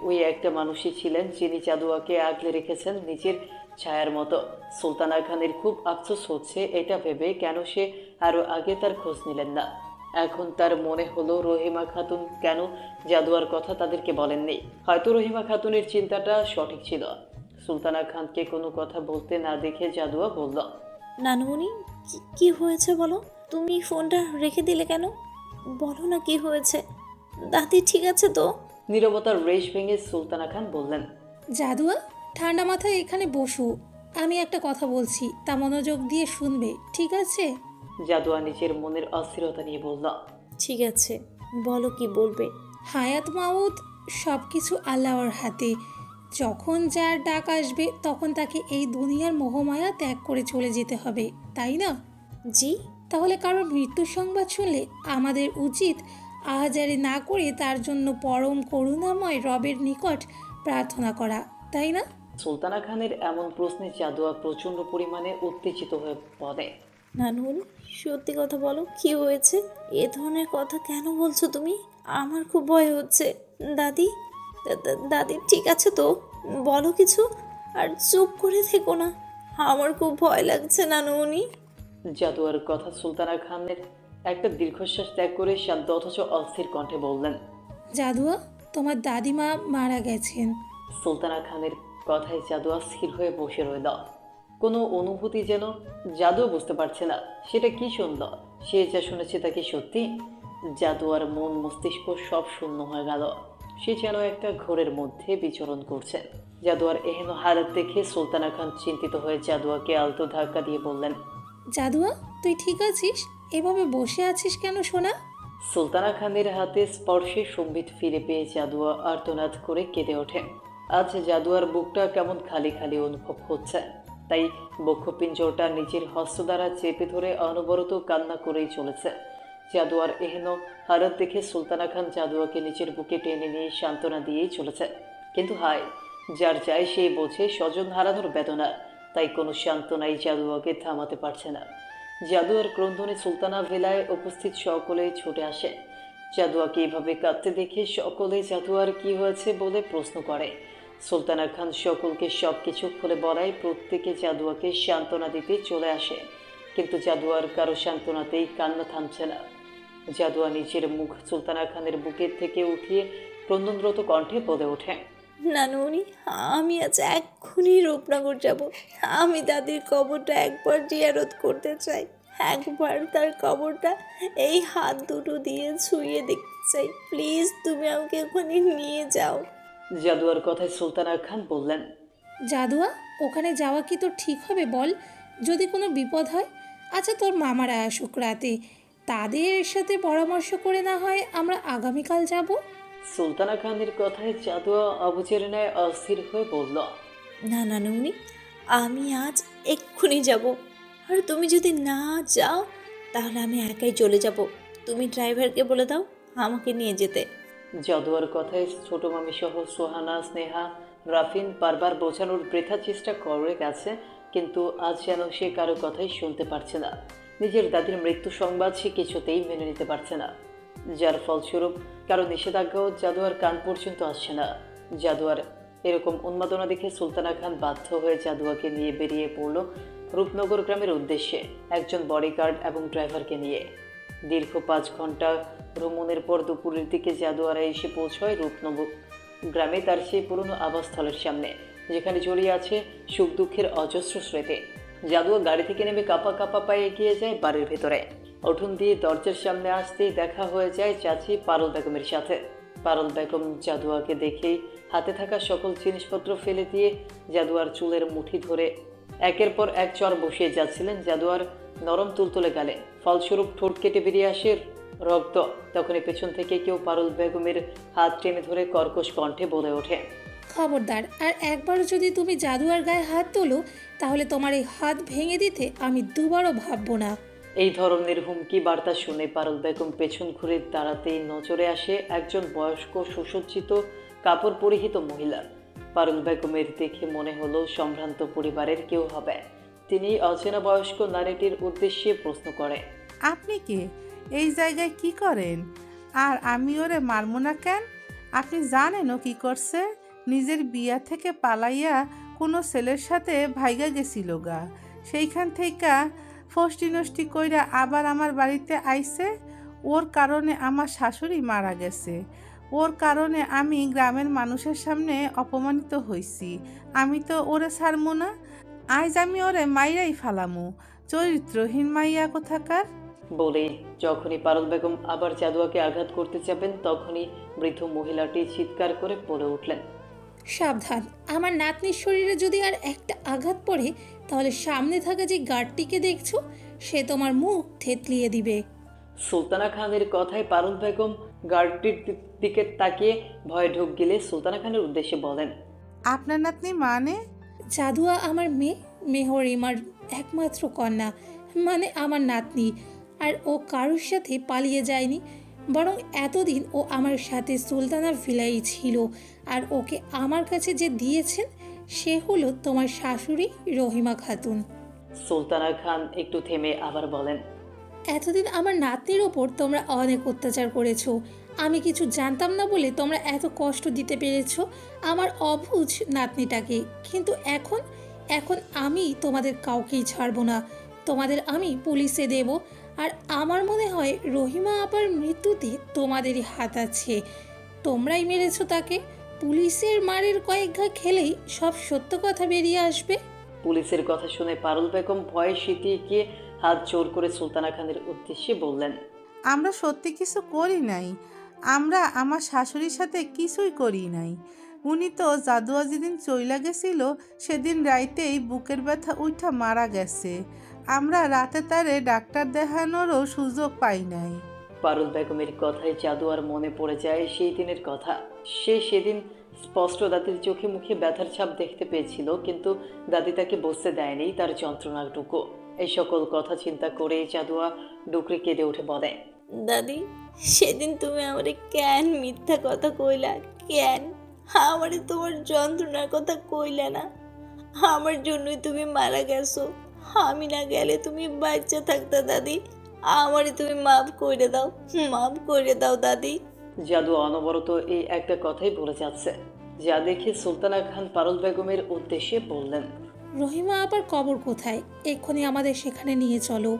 [SPEAKER 2] ওই একটা মানুষই ছিলেন যিনি জাদুয়াকে আগলে রেখেছেন নিজের ছায়ার মতো। সুলতানা খানের খুব আফসোস হচ্ছে এটা ভেবে, কেন সে আরও আগে তার খোঁজ নিলেন না। এখন তার মনে হলো রহিমা খাতুন কেন জাদুয়ার কথা তাদেরকে বলেননি। হয়তো রহিমা খাতুনের চিন্তাটা সঠিক ছিল। সুলতানা খানকে কোনো কথা বলতে না দেখে জাদুয়া বলল,
[SPEAKER 7] নানুমণি, কি হয়েছে বলো? তুমি ফোনটা রেখে দিলে কেন? বলো না কি হয়েছে। দাদি ঠিক আছে তো?
[SPEAKER 2] নীরবতার রেশ ভেঙে সুলতানা খান বললেন,
[SPEAKER 3] জাদুয়া, ঠান্ডা মাথায় এখানে বসো। আমি একটা কথা বলছি, তা মনোযোগ দিয়ে শুনবে, ঠিক আছে?
[SPEAKER 2] জাদুয়া নিজের মনের অস্থিরতা নিয়ে বলল,
[SPEAKER 7] ঠিক আছে, বলো কি বলবে।
[SPEAKER 3] হায়াত মাউত সব কিছু আল্লাহর হাতে। যখন যার ডাক আসবে তখন তাকে এই দুনিয়ার মোহমায়া ত্যাগ করে চলে যেতে হবে, তাই না?
[SPEAKER 7] জি।
[SPEAKER 3] তাহলে কারোর মৃত্যুর সংবাদ শুনলে আমাদের উচিত আহাজারি না করে তার জন্য পরম করুণাময় রবের নিকট প্রার্থনা করা, তাই না?
[SPEAKER 2] সুলতানা খানের এমন প্রশ্নে জাদুয়া প্রচণ্ড পরিমাণে উত্তেজিত হয়ে পড়ে।
[SPEAKER 7] নানুমণি, সত্যি কথা বলো, কি হয়েছে? এ ধরনের কথা কেন বলছো তুমি? আমার খুব ভয় হচ্ছে। দাদি, দাদি ঠিক আছে তো? বলো কিছু, আর চুপ করে থেকো না। আমার খুব ভয় লাগছে নানুমণি।
[SPEAKER 2] জাদুয়ার কথা সুলতানা খানের একটা দীর্ঘশ্বাস ত্যাগ করে শান্ত অথচ অস্থির কণ্ঠে বললেন,
[SPEAKER 3] জাদুয়া, তোমার দাদিমা মারা গেছেন।
[SPEAKER 2] সুলতানা খানের কথায় জাদুয়া স্থির হয়ে বসে রইল। কোনো অনুভূতি যেন জাদুও বুঝতে পারছে না সেটা কি শুনল। সে যা শুনেছে তা কি সত্যি? জাদুয়ার মন মস্তিষ্ক সব শূন্য হয়ে গেল। সে যেন একটা ঘোরের মধ্যে বিচরণ করছে। জাদুয়ার এহেন হালত দেখে সুলতানা খান চিন্তিত হয়ে জাদুয়াকে আলতো ধাক্কা দিয়ে বললেন,
[SPEAKER 3] জাদুয়া, তুই ঠিক আছিস? এভাবে বসে আছিস কেন সোনা?
[SPEAKER 2] সুলতানা খানের হাতে স্পর্শে সম্বিত ফিরে পেয়ে জাদুয়া আর্তনাদ করে কেঁদে ওঠে। আজ জাদুয়ার বুকটা কেমন খালি খালি অনুভব হচ্ছে, তাই বক্ষপিঞ্জরটা নিজের হস্ত দ্বারা চেপে ধরে অনবরত কান্না করেই চলেছে। জাদুয়ার এহেন হারাত দেখে সুলতানা খান জাদুয়াকে নিজের বুকে টেনে নিয়ে সান্ত্বনা দিয়েই চলেছে। কিন্তু হায়, যার যায় সেই বোঝে স্বজন হারানোর বেদনা, তাই কোনো সান্ত্বনাই জাদুয়াকে থামাতে পারছে না। জাদুয়ার ক্রন্দনে সুলতানা ভিলায় উপস্থিত সকলেই ছুটে আসে। জাদুয়াকে এভাবে কাঁদতে দেখে সকলে জাদুয়ার কি হয়েছে বলে প্রশ্ন করে। সুলতানা খান সকলকে সব কিছু খুলে বলায় প্রত্যেকে জাদুয়াকে সান্ত্বনা দিতে চলে আসে, কিন্তু জাদুয়ার কারো সান্ত্বনাতেই কান্না থামছে না। জাদুয়া নিজের মুখ সুলতানা খানের বুকের থেকে উঠিয়ে ক্রন্দনরত কণ্ঠে বলে ওঠে,
[SPEAKER 7] নানুমণি, আমি আজ এক্ষুনি রূপনগর যাব। আমি দাদির কবরটা একবার জিয়ারত করতে চাই, একবার তার কবরটা এই হাত দুটো দিয়ে ছুঁয়ে দেখতে চাই। প্লিজ তুমি আমাকে ওখানে নিয়ে যাও।
[SPEAKER 2] জাদুয়ার কথায় সুলতানা খান বললেন,
[SPEAKER 3] জাদুয়া, ওখানে যাওয়া কি তোর ঠিক হবে বল? যদি কোনো বিপদ হয়? আচ্ছা, তোর মামারা আসুক রাতে, তাদের সাথে পরামর্শ করে না হয় আমরা আগামীকাল যাব।
[SPEAKER 2] সুলতানা খানের কথায় জাদুয়া অবুঝের ন্যায় অস্থির হয়ে বলল,
[SPEAKER 7] না নানুমণি, আমি আজ এক্ষুনি যাব। আর তুমি যদি না যাও তাহলে আমি একাই চলে যাব। তুমি ড্রাইভারকে বলে দাও আমাকে নিয়ে যেতে।
[SPEAKER 2] জাদুয়ার কথায় ছোট মামি সহ সোহানা, স্নেহা, রাফিন বারবার বোঝানোর বৃথা চেষ্টা করে গেছে, কিন্তু আজ যেন সে কারো কথাই শুনতে পারছে না। নিজের দাদির মৃত্যু সংবাদ সে কিছুতেই মেনে নিতে পারছে না, যার ফলস্বরূপ কারো নিষেধাজ্ঞাও জাদুয়ার কান পর্যন্ত আসছে না। জাদুয়ার এরকম উন্মাদনা দেখে সুলতানা খান বাধ্য হয়ে জাদুয়াকে নিয়ে বেরিয়ে পড়ল রূপনগর গ্রামের উদ্দেশ্যে, একজন বডিগার্ড এবং ড্রাইভারকে নিয়ে। দীর্ঘ 5 ঘন্টা ভ্রমণের পর দুপুরের দিকে জাদুয়ারা এসে পৌঁছয় রূপনগর গ্রামে, তার সেই পুরনো আবাসস্থলের সামনে, যেখানে জড়িয়ে আছে সুখ দুঃখের অজস্র স্মৃতি। জাদুয়া গাড়ি থেকে নেমে কাপা কাপা পায়ে এগিয়ে যায় বাড়ির ভেতরে। উঠোন দিয়ে দরজার সামনে আসতেই দেখা হয়ে যায় চাচি পারুল বেগমের সাথে। পারুল বেগম জাদুয়াকে দেখেই হাতে থাকা সকল জিনিসপত্র ফেলে দিয়ে জাদুয়ার চুলের মুঠি ধরে একের পর এক চর বসিয়ে যাচ্ছিলেন জাদুয়ার নরম তুলতুলে গালে। ফলস্বরূপ ঠোঁট কেটে বেরিয়ে আসে রক্ত। তখনই পেছন থেকে কেউ পারুল বেগমের হাত টেনে ধরে কর্কশ কণ্ঠে বলে ওঠে,
[SPEAKER 3] খবরদার, আর একবারও যদি তুমি জাদুয়ার গায়ে হাত তোলো তাহলে তোমার এই হাত ভেঙে দিতে আমি দুবারও ভাববো না।
[SPEAKER 2] এই ধরনের হুমকি বার্তা শুনে পারুল বেগম পেছন ঘুরে দাঁড়াতেই নজরে আসে একজন বয়স্ক সুসজ্জিত কাপড় পরিহিত মহিলা। পারুল বেগমের দেখে মনে হলো সম্ভ্রান্ত পরিবারের কেউ হবে। তিনি অচেনা বয়স্ক নারীটির উদ্দেশ্যে প্রশ্ন করে,
[SPEAKER 12] আপনি কে? এই জায়গায় কি করেন? আর আমি ওরে মারবো না কেন? আপনি জানেন ও কি করছে? নিজের বিয়া থেকে পালাইয়া কোনো ছেলের সাথে ভাইগা গেছিল গা, সেইখান থেকে ফষ্টি নষ্টি কইরা আবার আমার বাড়িতে আইছে। ওর কারণে আমার শাশুড়ি মারা গেছে, ওর কারণে আমি গ্রামের মানুষের সামনে অপমানিত হইছি। আমি তো ওরে ছাড়মু না, আজ আমি ওরে মাইরাই ফালামু, চরিত্রহীন মাইয়া কোথাকার।
[SPEAKER 2] বলেই যখনই পারুল বেগম আবার জাদুয়াকে আঘাত করতে যাবেন, তখনই বৃদ্ধ মহিলাটি চিৎকার করে পড়ে উঠলেন,
[SPEAKER 3] সাবধান, আমার নাতনির শরীরে যদি আর একটা আঘাত পড়ে তাহলে সামনে থাকা যে গার্ডটিকে দেখছো সে তোমার মুখ থেতলিয়ে দিবে।
[SPEAKER 2] সুলতানা খানের কথায় পারুল বেগম গার্ডটির দিকে তাকিয়ে ভয়ে ঢোক গেলে সুলতানা খানের উদ্দেশ্যে বলেন,
[SPEAKER 12] আপনার নাতনি মানে?
[SPEAKER 3] জাদুয়া আমার মেয়ে, মেহরিমার একমাত্র কন্যা, মানে আমার নাতনি। আর ও কারোর সাথে পালিয়ে যায়নি, বরং এতদিন ও আমার সাথে সুলতানা ভিলাই ছিল। আর ওকে আমার কাছে যে দিয়েছেন সে হলো তোমার শাশুড়ি রহিমা খাতুন।
[SPEAKER 2] সুলতানা খান একটু থেমে আবার বলেন,
[SPEAKER 3] এতদিন আমার নাতনির ওপর তোমরা অনেক অত্যাচার করেছো। আমি কিছু জানতাম না বলে তোমরা এত কষ্ট দিতে পেরেছো আমার অবুঝ নাতনিটাকে। কিন্তু এখন এখন আমি তোমাদের কাউকেই ছাড়বো না, তোমাদের আমি পুলিশে দেব। আর আমার মনে হয় রহিমা আপার মৃত্যুতে তোমাদেরই হাত আছে, তোমরাই মেরেছো তাকে। পুলিশের মারের কয়েক ঘা খেলেই সব সত্য কথা বেরিয়ে আসবে।
[SPEAKER 2] পুলিশের কথা শুনে পারুল বেগম ভয়ে সিটিয়ে গিয়ে হাত জোর করে সুলতানা খানের উদ্দেশ্যে বললেন,
[SPEAKER 12] আমরা সত্যি কিছু করি নাই, আমরা আমার শাশুড়ির সাথে কিছুই করি নাই। উনি তো জাদুয়া যেদিন চইলা গেছিল সেদিন রাইতেই বুকের ব্যথা উঠা মারা গেছে। আমরা রাতে তারে ডাক্তার দেখানোরও সুযোগ পাই নাই।
[SPEAKER 2] পারুল বেগমের কথায় জাদুয়ার মনে পড়ে যায় সেই দিনের কথা। সে সেদিন স্পষ্ট দাদির চোখে মুখে ব্যথার ছাপ দেখতে পেয়েছিল, কিন্তু দাদি তাকে বসতে দেয়নি তার যন্ত্রণাটুকু। এই সকল কথা চিন্তা করে জাদুয়া ডুকরে কেঁদে উঠে বলে,
[SPEAKER 7] দাদি, সেদিন তুমি আমারে কেন মিথ্যা কথা কইলা? কেন আমারে তোমার যন্ত্রণার কথা কইলা না? আমার জন্যই তুমি মারা গেছো। আমি না গেলে তুমি বাচ্চা থাকতা দাদি। আমারে তুমি মাফ করে দাও, মাফ করে দাও দাদি।
[SPEAKER 2] জাদু অনবরত এই একটা কথাই বলে যাচ্ছে, যা দেখে সুলতানা খান পারুল বেগমের উদ্দেশ্যে বললেন,
[SPEAKER 3] রহিমা আবার কবর কোথায়? এক্ষুনি আমাদের সেখানে নিয়ে চলো।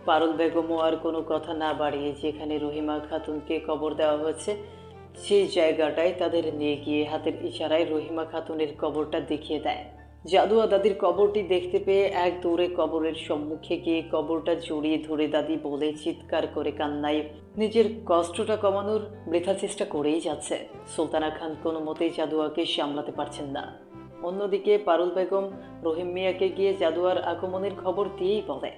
[SPEAKER 2] পারুল বেগমও আর কোনো কথা না বাড়িয়ে যেখানে রহিমা খাতুনকে কবর দেওয়া হয়েছে সেই জায়গাটায় তাদের নিয়ে গিয়ে হাতের ইশারায় রহিমা খাতুনের কবরটা দেখিয়ে দেয়। জাদুয়া দাদির কবরটি দেখতে পেয়ে এক দৌড়ে কবরের সম্মুখে গিয়ে কবরটা জড়িয়ে ধরে দাদি বলে চিৎকার করে কান্নায় নিজের কষ্টটা কমানোর বৃথা চেষ্টা করেই যাচ্ছে। সুলতানা খান কোনো মতেই জাদুয়াকে সামলাতে পারছেন না। অন্যদিকে পারুল বেগম রহিম মিয়াকে গিয়ে জাদুয়ার আগমনের খবর দিয়েই বলে,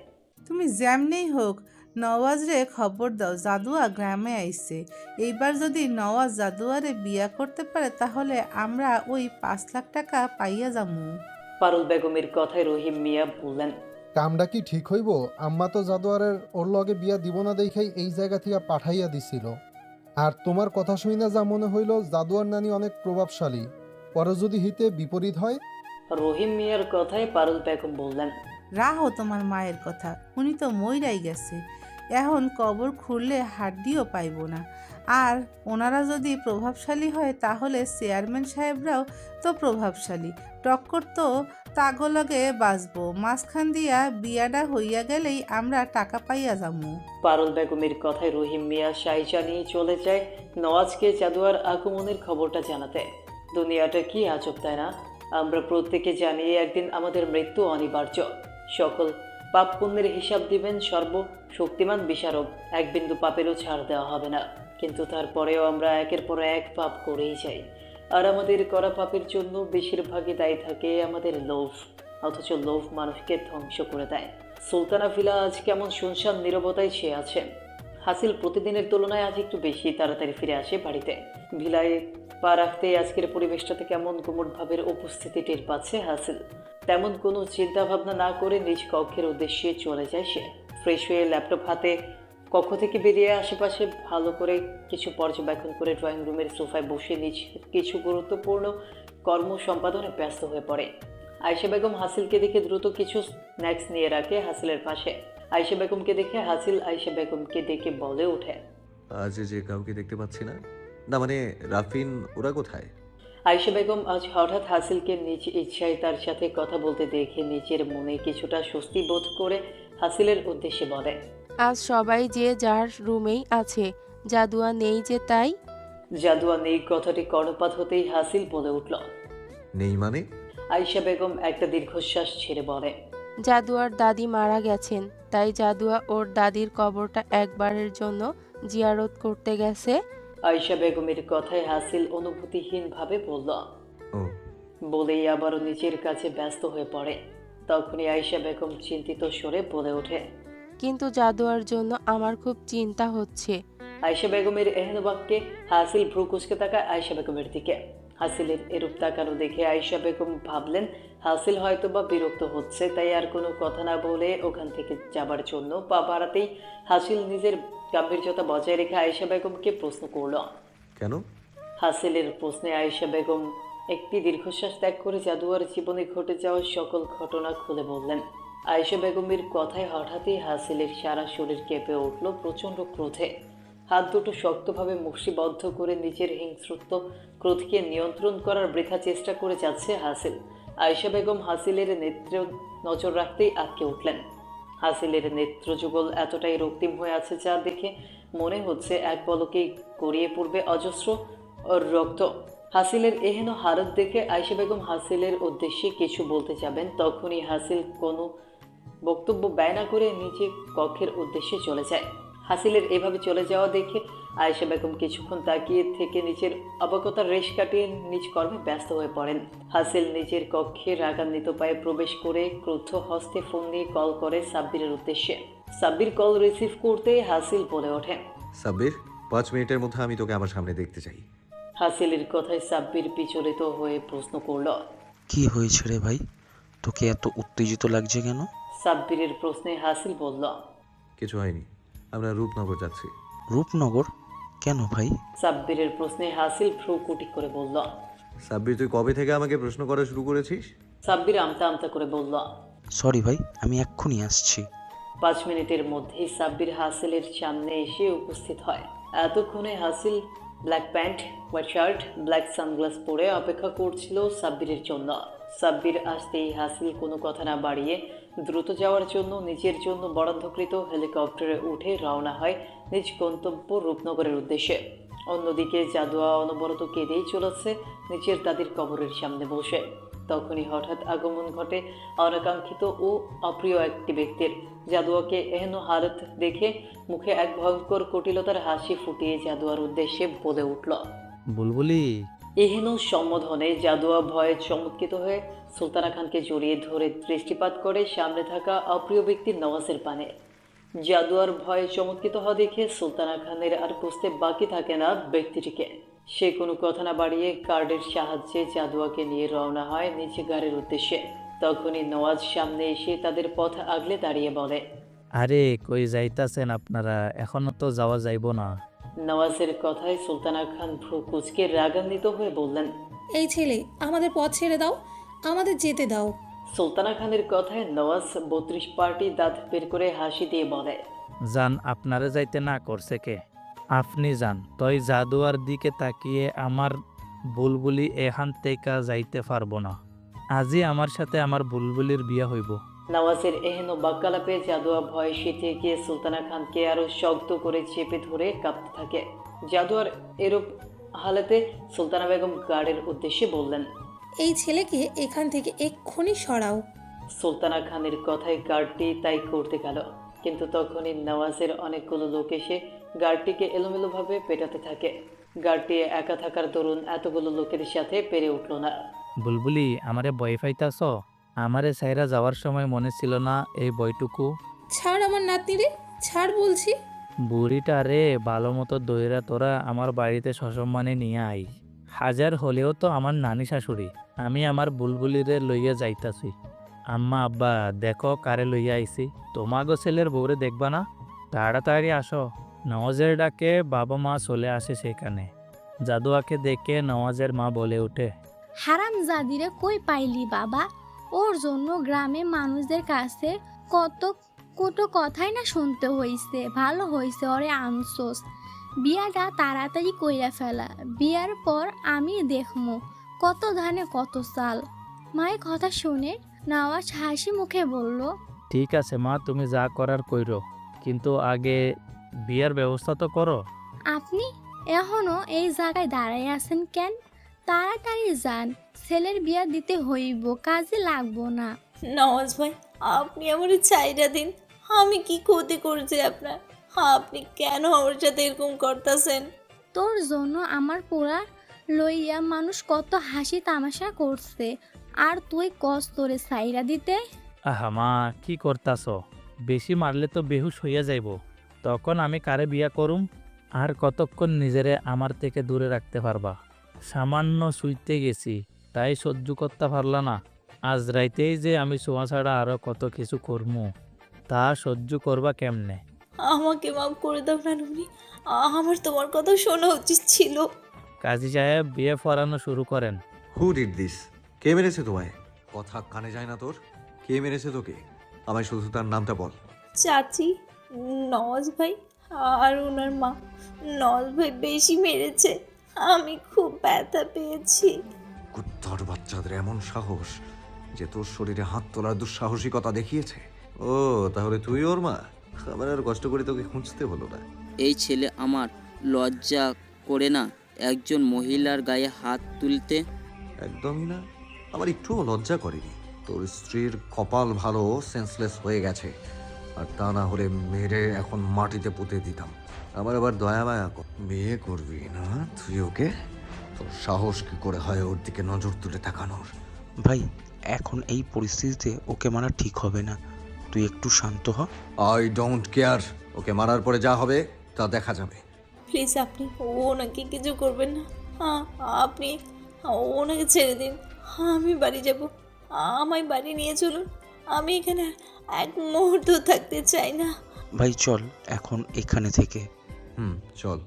[SPEAKER 12] তুমি যেমনেই হোক নওয়াজরে খবর দাও, জাদুয়া গ্রামে আইছে। এইবার যদি নওয়াজ জাদুয়ারে বিয়া করতে পারে তাহলে আমরা ওই 5 লাখ টাকা পাইয়া যামু।
[SPEAKER 2] পারুল বেগমের কথায় রহিম মিয়া বললেন,
[SPEAKER 11] কামটা কি ঠিক হইব? আম্মা তো জাদুয়ারের ওর লগে বিয়া দিব না দেখাই এই জায়গা থেকে পাঠাইয়া দিছিল। আর তোমার কথা শুই না যা মনে হইল জাদুয়ার নানি অনেক প্রভাবশালী, পরে যদি হিতে বিপরীত হয়।
[SPEAKER 2] রহিম মিয়ার কথায় পারুল বেগম বললেন,
[SPEAKER 12] রাহো তোমার মায়ের কথা, উনি তো মইরাই গেছে। এখন কবর খুললে হাড্ডিও পাইব না। আর ওনারা যদি প্রভাবশালী হয় তাহলে চেয়ারম্যান সাহেবরাও তো প্রভাবশালী, টক্কর তো তাগলগে বাঁচবো। মাঝখান দিয়া বিয়াটা হইয়া গেলেই আমরা টাকা পাইয়া যামু।
[SPEAKER 2] পারুল বেগমের কথায় রহিম মিয়া সাইজা নিয়ে চলে যায় নওয়াজকে জাদুয়ার আগমনের খবরটা জানাতে। দুনিয়াটা কি আজব, তাই না? আমরা প্রত্যেকে জানি একদিন আমাদের মৃত্যু অনিবার্য। সকল পাপ পুণ্যের হিসাব দিবেন সর্বশক্তিমান বিচারক, এক বিন্দু পাপেরও ছাড় দেওয়া হবে না। কিন্তু তারপরেও আমরা একের পর এক পাপ করেই যাই, আর আমাদের করা পাপের জন্য বেশিরভাগই দায়ী থাকে আমাদের লোভ। অথচ লোভ মানুষকে ধ্বংস করে দেয়। সুলতানা ভিলা আজ কেমন শুনশান নীরবতায় সে আছে। হাসিল প্রতিদিনের তুলনায় আজ একটু বেশি তাড়াতাড়ি ফিরে আসে বাড়িতে। ভিলায় পা রাখতেই আজকের পরিবেশটাতে কেমন গুমট ভাবের উপস্থিতি টের পাচ্ছে হাসিল। তেমন কোনো চিন্তা ভাবনা না করে নিজ কক্ষের উদ্দেশ্যে চলে যায় সে। ফ্রেশ হয়ে ল্যাপটপ হাতে কক্ষ থেকে বেরিয়ে আশেপাশে ভালো করে কিছু পর্যবেক্ষণ করে ড্রয়িং রুমের সোফায় বসে নিজ কিছু গুরুত্বপূর্ণ কর্ম সম্পাদনে ব্যস্ত হয়ে পড়ে। আয়েশা বেগম হাসিলকে দেখে দ্রুত কিছু স্ন্যাক্স নিয়ে রাখে হাসিলের পাশে। আয়েশা বেগমকে দেখে হাসিল আয়েশা বেগমকে ডেকে বলে ওঠে,
[SPEAKER 1] আজ যে কাউকে দেখতে পাচ্ছি না। না মানে রাফিন ওরা কোথায়?
[SPEAKER 2] আয়েশা বেগম আজ হঠাৎ হাসিলকে নিজ ইচ্ছায় তার সাথে কথা বলতে দেখে নিজের মনে কিছুটা স্বস্তি বোধ করে হাসিলের উদ্দেশ্যে বলে,
[SPEAKER 10] আজ সবাই যে যার রুমেই আছে, জাদুয়া নেই যে তাই।
[SPEAKER 2] জাদুয়া নেই কথাটি কর্ণপাত হতেই হাসিল বলে উঠল।
[SPEAKER 1] নেই মানে?
[SPEAKER 2] আয়েশা বেগম একটা দীর্ঘশ্বাস ছেড়ে বলে,
[SPEAKER 10] জাদুয়ার দাদি মারা গেছেন, তাই জাদুয়া ওর দাদির কবরটা একবারের জন্য জিয়ারত করতে গেছে।
[SPEAKER 2] আয়েশা বেগমের কথায় হাসিল অনুভূতিহীনভাবে বলল,
[SPEAKER 1] ও
[SPEAKER 2] বলেই আবারও নিজের কাছে ব্যস্ত হয়ে পড়ে। তখনই আয়েশা বেগম চিন্তিত স্বরে বলে ওঠে,
[SPEAKER 10] কিন্তু জাদুয়ার জন্য আমার খুব চিন্তা হচ্ছে।
[SPEAKER 2] আয়েশা বেগমের এহেন বাক্যে হাসিল ভ্রু কুঁচকে তাকায় আয়েশা বেগমের দিকে। হাসিলের এরূপ তাকানো দেখে আয়েশা বেগম ভাবলেন হাসিল হয়তো বা বিরক্ত হচ্ছে, তাই আর কোনো কথা না বলে ওখান থেকে যাবার জন্য পা বাড়াতেই হাসিল নিজের গাম্ভীর্যতা বজায় রেখে আয়েশা বেগমকে প্রশ্ন করল।
[SPEAKER 1] কেন?
[SPEAKER 2] হাসিলের প্রশ্নে আয়েশা বেগম একটি দীর্ঘশ্বাস ত্যাগ করে জাদুয়ার জীবনে ঘটে যাওয়া সকল ঘটনা খুলে বললেন। আয়েশা বেগমের কথায় হঠাৎই হাসিলের সারা শরীর কেঁপে উঠল প্রচণ্ড ক্রোধে। হাত দুটো শক্তভাবে মুষ্টিবদ্ধ করে নিজের হিংস্রত্ব ক্রোধকে নিয়ন্ত্রণ করার বৃথা চেষ্টা করে যাচ্ছে হাসিল। আয়েশা বেগম হাসিলের নেত্রে নজর রাখতেই আটকে উঠলেন। হাসিলের নেত্রযুগল এতটাই রক্তিম হয়ে আছে যা দেখে মনে হচ্ছে এক পলকেই গড়িয়ে পড়বে অজস্র রক্ত। হাসিলের এহেন হালত দেখে আয়েশা বেগম হাসিলের উদ্দেশ্যে কিছু বলতে যাবেন, তখনই হাসিল কোনো বক্তব্য ব্যয় না করে নিজে কক্ষের উদ্দেশ্যে চলে যায়। হাসিলের এভাবে চলে যাওয়া দেখে আয়েশা বেগম কিছুক্ষণ তাকিয়ে থেকে নিজের অবাকতার রেশ কাটিয়ে নিজ কর্মে ব্যস্ত হয়ে পড়েন। হাসিল নিজের কক্ষে রাগান্বিত পায়ে প্রবেশ করে ক্রুদ্ধ হস্তে ফোন নিয়ে কল করে সাব্বিরের উদ্দেশ্যে। সাব্বির কল রিসিভ করতে হাসিল বলে ওঠে।
[SPEAKER 1] সাব্বির, 5 মিনিটের মধ্যে আমি তোকে আমার সামনে দেখতে চাই।
[SPEAKER 2] হাসিলের কথায় সাব্বির বিচলিত হয়ে প্রশ্ন করল।
[SPEAKER 8] কি হয়েছে রে ভাই, তোকে এত উত্তেজিত লাগছে কেন?
[SPEAKER 2] সাব্বিরের প্রশ্নে হাসিল বলল।
[SPEAKER 1] কিছু হয়নি, আমরা রূপনগর যাচ্ছি।
[SPEAKER 8] রূপনগর? কেন ভাই?
[SPEAKER 2] সাব্বিরের প্রশ্নে হাসিল ভ্রু কুটি করে বলল।
[SPEAKER 1] সাব্বির, তুই কবে থেকে আমাকে প্রশ্ন করা শুরু করেছিস?
[SPEAKER 2] সাব্বির আমতা আমতা করে বলল।
[SPEAKER 8] সরি ভাই, আমি এক্ষুনি আসছি।
[SPEAKER 2] 5 মিনিটের মধ্যেই সাব্বির হাসিলের সামনে এসে উপস্থিত হয়। এতক্ষণে হাসিল black pant, white shirt, black sunglass পরে অপেক্ষা করছিল সাব্বিরের জন্য। সাব্বির আসতেই হাসিল কোনো কথা না বাড়িয়ে দ্রুত যাওয়ার জন্য নিজের জন্য বরাদ্দকৃত হেলিকপ্টারে উঠে রওনা হয় নিজ গন্তব্য রূপনগরের উদ্দেশ্যে। অন্যদিকে জাদুয়া অনবরত কেঁদেই চলেছে নিজের দাদির কবরের সামনে বসে। তখনই হঠাৎ আগমন ঘটে অনাকাঙ্ক্ষিত ও অপ্রিয় একটি ব্যক্তির। জাদুয়াকে এহেন হালত দেখে মুখে এক ভয়ঙ্কর কুটিলতার হাসি ফুটিয়ে জাদুয়ার উদ্দেশ্যে বলে উঠল।
[SPEAKER 13] বুলবুলি।
[SPEAKER 2] এহেন সম্বোধনে জাদুয়া ভয়ে চমৎকৃত হয়ে সুলতানা খানকে জড়িয়ে ধরে দৃষ্টিপাত করে সামনে থাকা অপ্রিয় ব্যক্তি নওয়াজের পানে। জাদুয়ার ভয়ে চমৎকৃত হওয়া দেখে সুলতানা খানের আর বুঝতে বাকি থাকে না ব্যক্তিটিকে। সে কোনো কথা না বাড়িয়ে কার্ডের সাহায্যে জাদুয়াকে নিয়ে রওনা হয় নিজ গাড়ির উদ্দেশ্যে। তখনই নওয়াজ সামনে এসে তাদের পথ আগলে দাঁড়িয়ে বলে।
[SPEAKER 13] আরে কই যাইতাছেন আপনারা? এখনো তো যাওয়া যাইব না।
[SPEAKER 2] নওয়াজের কথায় সুলতানা খান ভ্রু কুঁচকে রাগান্বিত হয়ে বললেন।
[SPEAKER 3] এই ছেলে, আমাদের পথ ছেড়ে দাও, আমাদের যেতে দাও।
[SPEAKER 2] সুলতানা খানের কথায় নওয়াজ 32 পার্টি দাঁত বের করে হাসি দিয়ে বলে।
[SPEAKER 13] যান, আপনারে যাইতে না করছে কে? আপনি যান। তই জাদুয়ার দিকে তাকিয়ে আমার বুলবুলি এখান থেকে যাইতে পারবো না। আজই আমার সাথে আমার বুলবুলির বিয়া হইব।
[SPEAKER 2] নওয়াজের এহেন বাক্যালাপে জাদুয়া ভয়ে সিটিয়ে গিয়ে সুলতানা খানকে আরো শক্ত করে চেপে ধরে কাঁপতে থাকে। জাদুয়ার এরূপ হালাতে সুলতানা বেগম গার্ডের উদ্দেশ্যে বললেন।
[SPEAKER 3] এই ছেলেকে এখান থেকে এক্ষুনি সরাও।
[SPEAKER 2] সুলতানা খানের কথায় গার্ডটি তাই করতে গেল, কিন্তু তখনই নওয়াজের অনেকগুলো লোক এসে গার্ডটিকে এলোমেলোভাবে পেটাতে থাকে। গার্ডটি একা থাকার দরুন এতগুলো লোকের সাথে পেরে উঠল না।
[SPEAKER 13] বুলবুলি, আমারে বই পাইতাছ? আমারে সাইরা যাওয়ার সময় মনে ছিল না এই বইটুকু?
[SPEAKER 3] ছাড় আমার নাতনি রে, ছাড় বলছি।
[SPEAKER 13] বুড়িটা রে ভালো মতো দইরা তোরা আমার বাড়িতে সসম্মানে নিয়ে আই। হাজার হলেও তো আমার নানি শাশুড়ি। আমি আমার বুলবুলিরে লইয়া যাইতাছি। আম্মা আব্বা দেখো কারে লইয়া আইছি। তোমাগো ছেলের বউরে দেখবা না? তাড়াতাড়ি আসো। নওয়াজের ডাকে বাবা মা চলে আসে সেখানে। জাদুয়াকে দেখে নওয়াজের মা বলে ওঠে।
[SPEAKER 14] হারাম জাদিরে কই পাইলি বাবা? ওর জন্য গ্রামে মানুষদের কাছে কত কত কথাই না শুনতে হইছে। ভালো হইছে ওরে আনছোস। বিয়াটা তাড়াতাড়ি কইরা ফেলা। বিয়ার পর আমি দেখমু কত ধানে কত চাল। মায়ের কথা শুনে নওয়াজ হাসি মুখে বলল।
[SPEAKER 13] ঠিক আছে মা, তুমি যা করার কইরো, কিন্তু আগে বিয়ার ব্যবস্থা তো করো।
[SPEAKER 14] আপনি এখনো এই জায়গায় দাঁড়াই আছেন কেন? তাড়াতাড়ি যান, ছেলের বিয়া দিতে হইব, কাজে লাগবো না।
[SPEAKER 7] নওয়াজ ভাই, আপনি আমার চাইরা দিন। আমি কি ক্ষতি করছি আপনার? আপনি কেন আমার সাথে এরকম করতেছেন?
[SPEAKER 14] তোর জন্য আমার পোড়া লইয়া মানুষ কত হাসি তামাশা করছে, আর তুই কস তোরে সাইরা দিতে।
[SPEAKER 13] আহা মা, কি করতাছ? বেশি মারলে তো বেহুশ হইয়া যাইব। তখন আমি কারে বিয়া করুম? আর কতক্ষণ নিজেরে আমার থেকে দূরে রাখতে পারবা? সামান্য শুইতে গেছি, তাই সহ্য করতে পারলা না। আজ রাইতেই যে আমি শোয়া ছাড়া আরো কত কিছু করমু, তা সহ্য করবা কেমনে?
[SPEAKER 7] আমাকে মাফ করে দাও নানুমণি। আমার তোমার কথা শোনা উচিত ছিল।
[SPEAKER 13] কাজী সাহেব বিয়ে পড়ানো শুরু করেন।
[SPEAKER 1] Who did this? কে মেরেছে তোমায়? কথা কানে যায় না তোর? কে মেরেছে তোকে? আমায় শুধু তার নামটা বল।
[SPEAKER 7] চাচি, নওয়াজ ভাই আর ওনার মা। নওয়াজ ভাই বেশি মেরেছে, আমি খুব ব্যথা পেয়েছি।
[SPEAKER 1] কুত্তার বাচ্চাদের এমন সাহস যে তোর শরীরে হাত তোলার দুঃসাহসিকতা দেখিয়েছে। ও, তাহলে তুই ওর মা? আমার আর কষ্ট করে তোকে খুঁজতে হলো না।
[SPEAKER 15] এই ছেলে আমার লজ্জা করে না একজন মহিলার গায়ে হাত তুলতে?
[SPEAKER 1] একদমই না, আমার একটুও লজ্জা করেনি। তোর স্ত্রীর কপাল ভালো, সেন্সলেস হয়ে গেছে, আর তা না হলে মেরে এখন মাটিতে পুঁতে দিতাম। আমার আবার দয়া মায়া বিয়ে করবি না তুই ওকে? তোর সাহস কি করে হয় ওর দিকে নজর তুলে তাকানোর?
[SPEAKER 8] ভাই, এখন এই পরিস্থিতিতে ওকে মারা ঠিক হবে না। তুই একটু শান্ত হ।
[SPEAKER 1] আই ডোন্ট কেয়ার, ওকে মারার পরে যা হবে তা দেখা যাবে।
[SPEAKER 7] প্লিজ আপনি ওনাকে কিছু করবেন না। আপনি ওনাকে ছেড়ে দিন। আমি বাড়ি যাব, আমায় বাড়ি নিয়ে চলুন। আমি এখানে এক মুহূর্ত থাকতে চাই না।
[SPEAKER 8] ভাই চল এখন এখানে থেকে।
[SPEAKER 1] চল।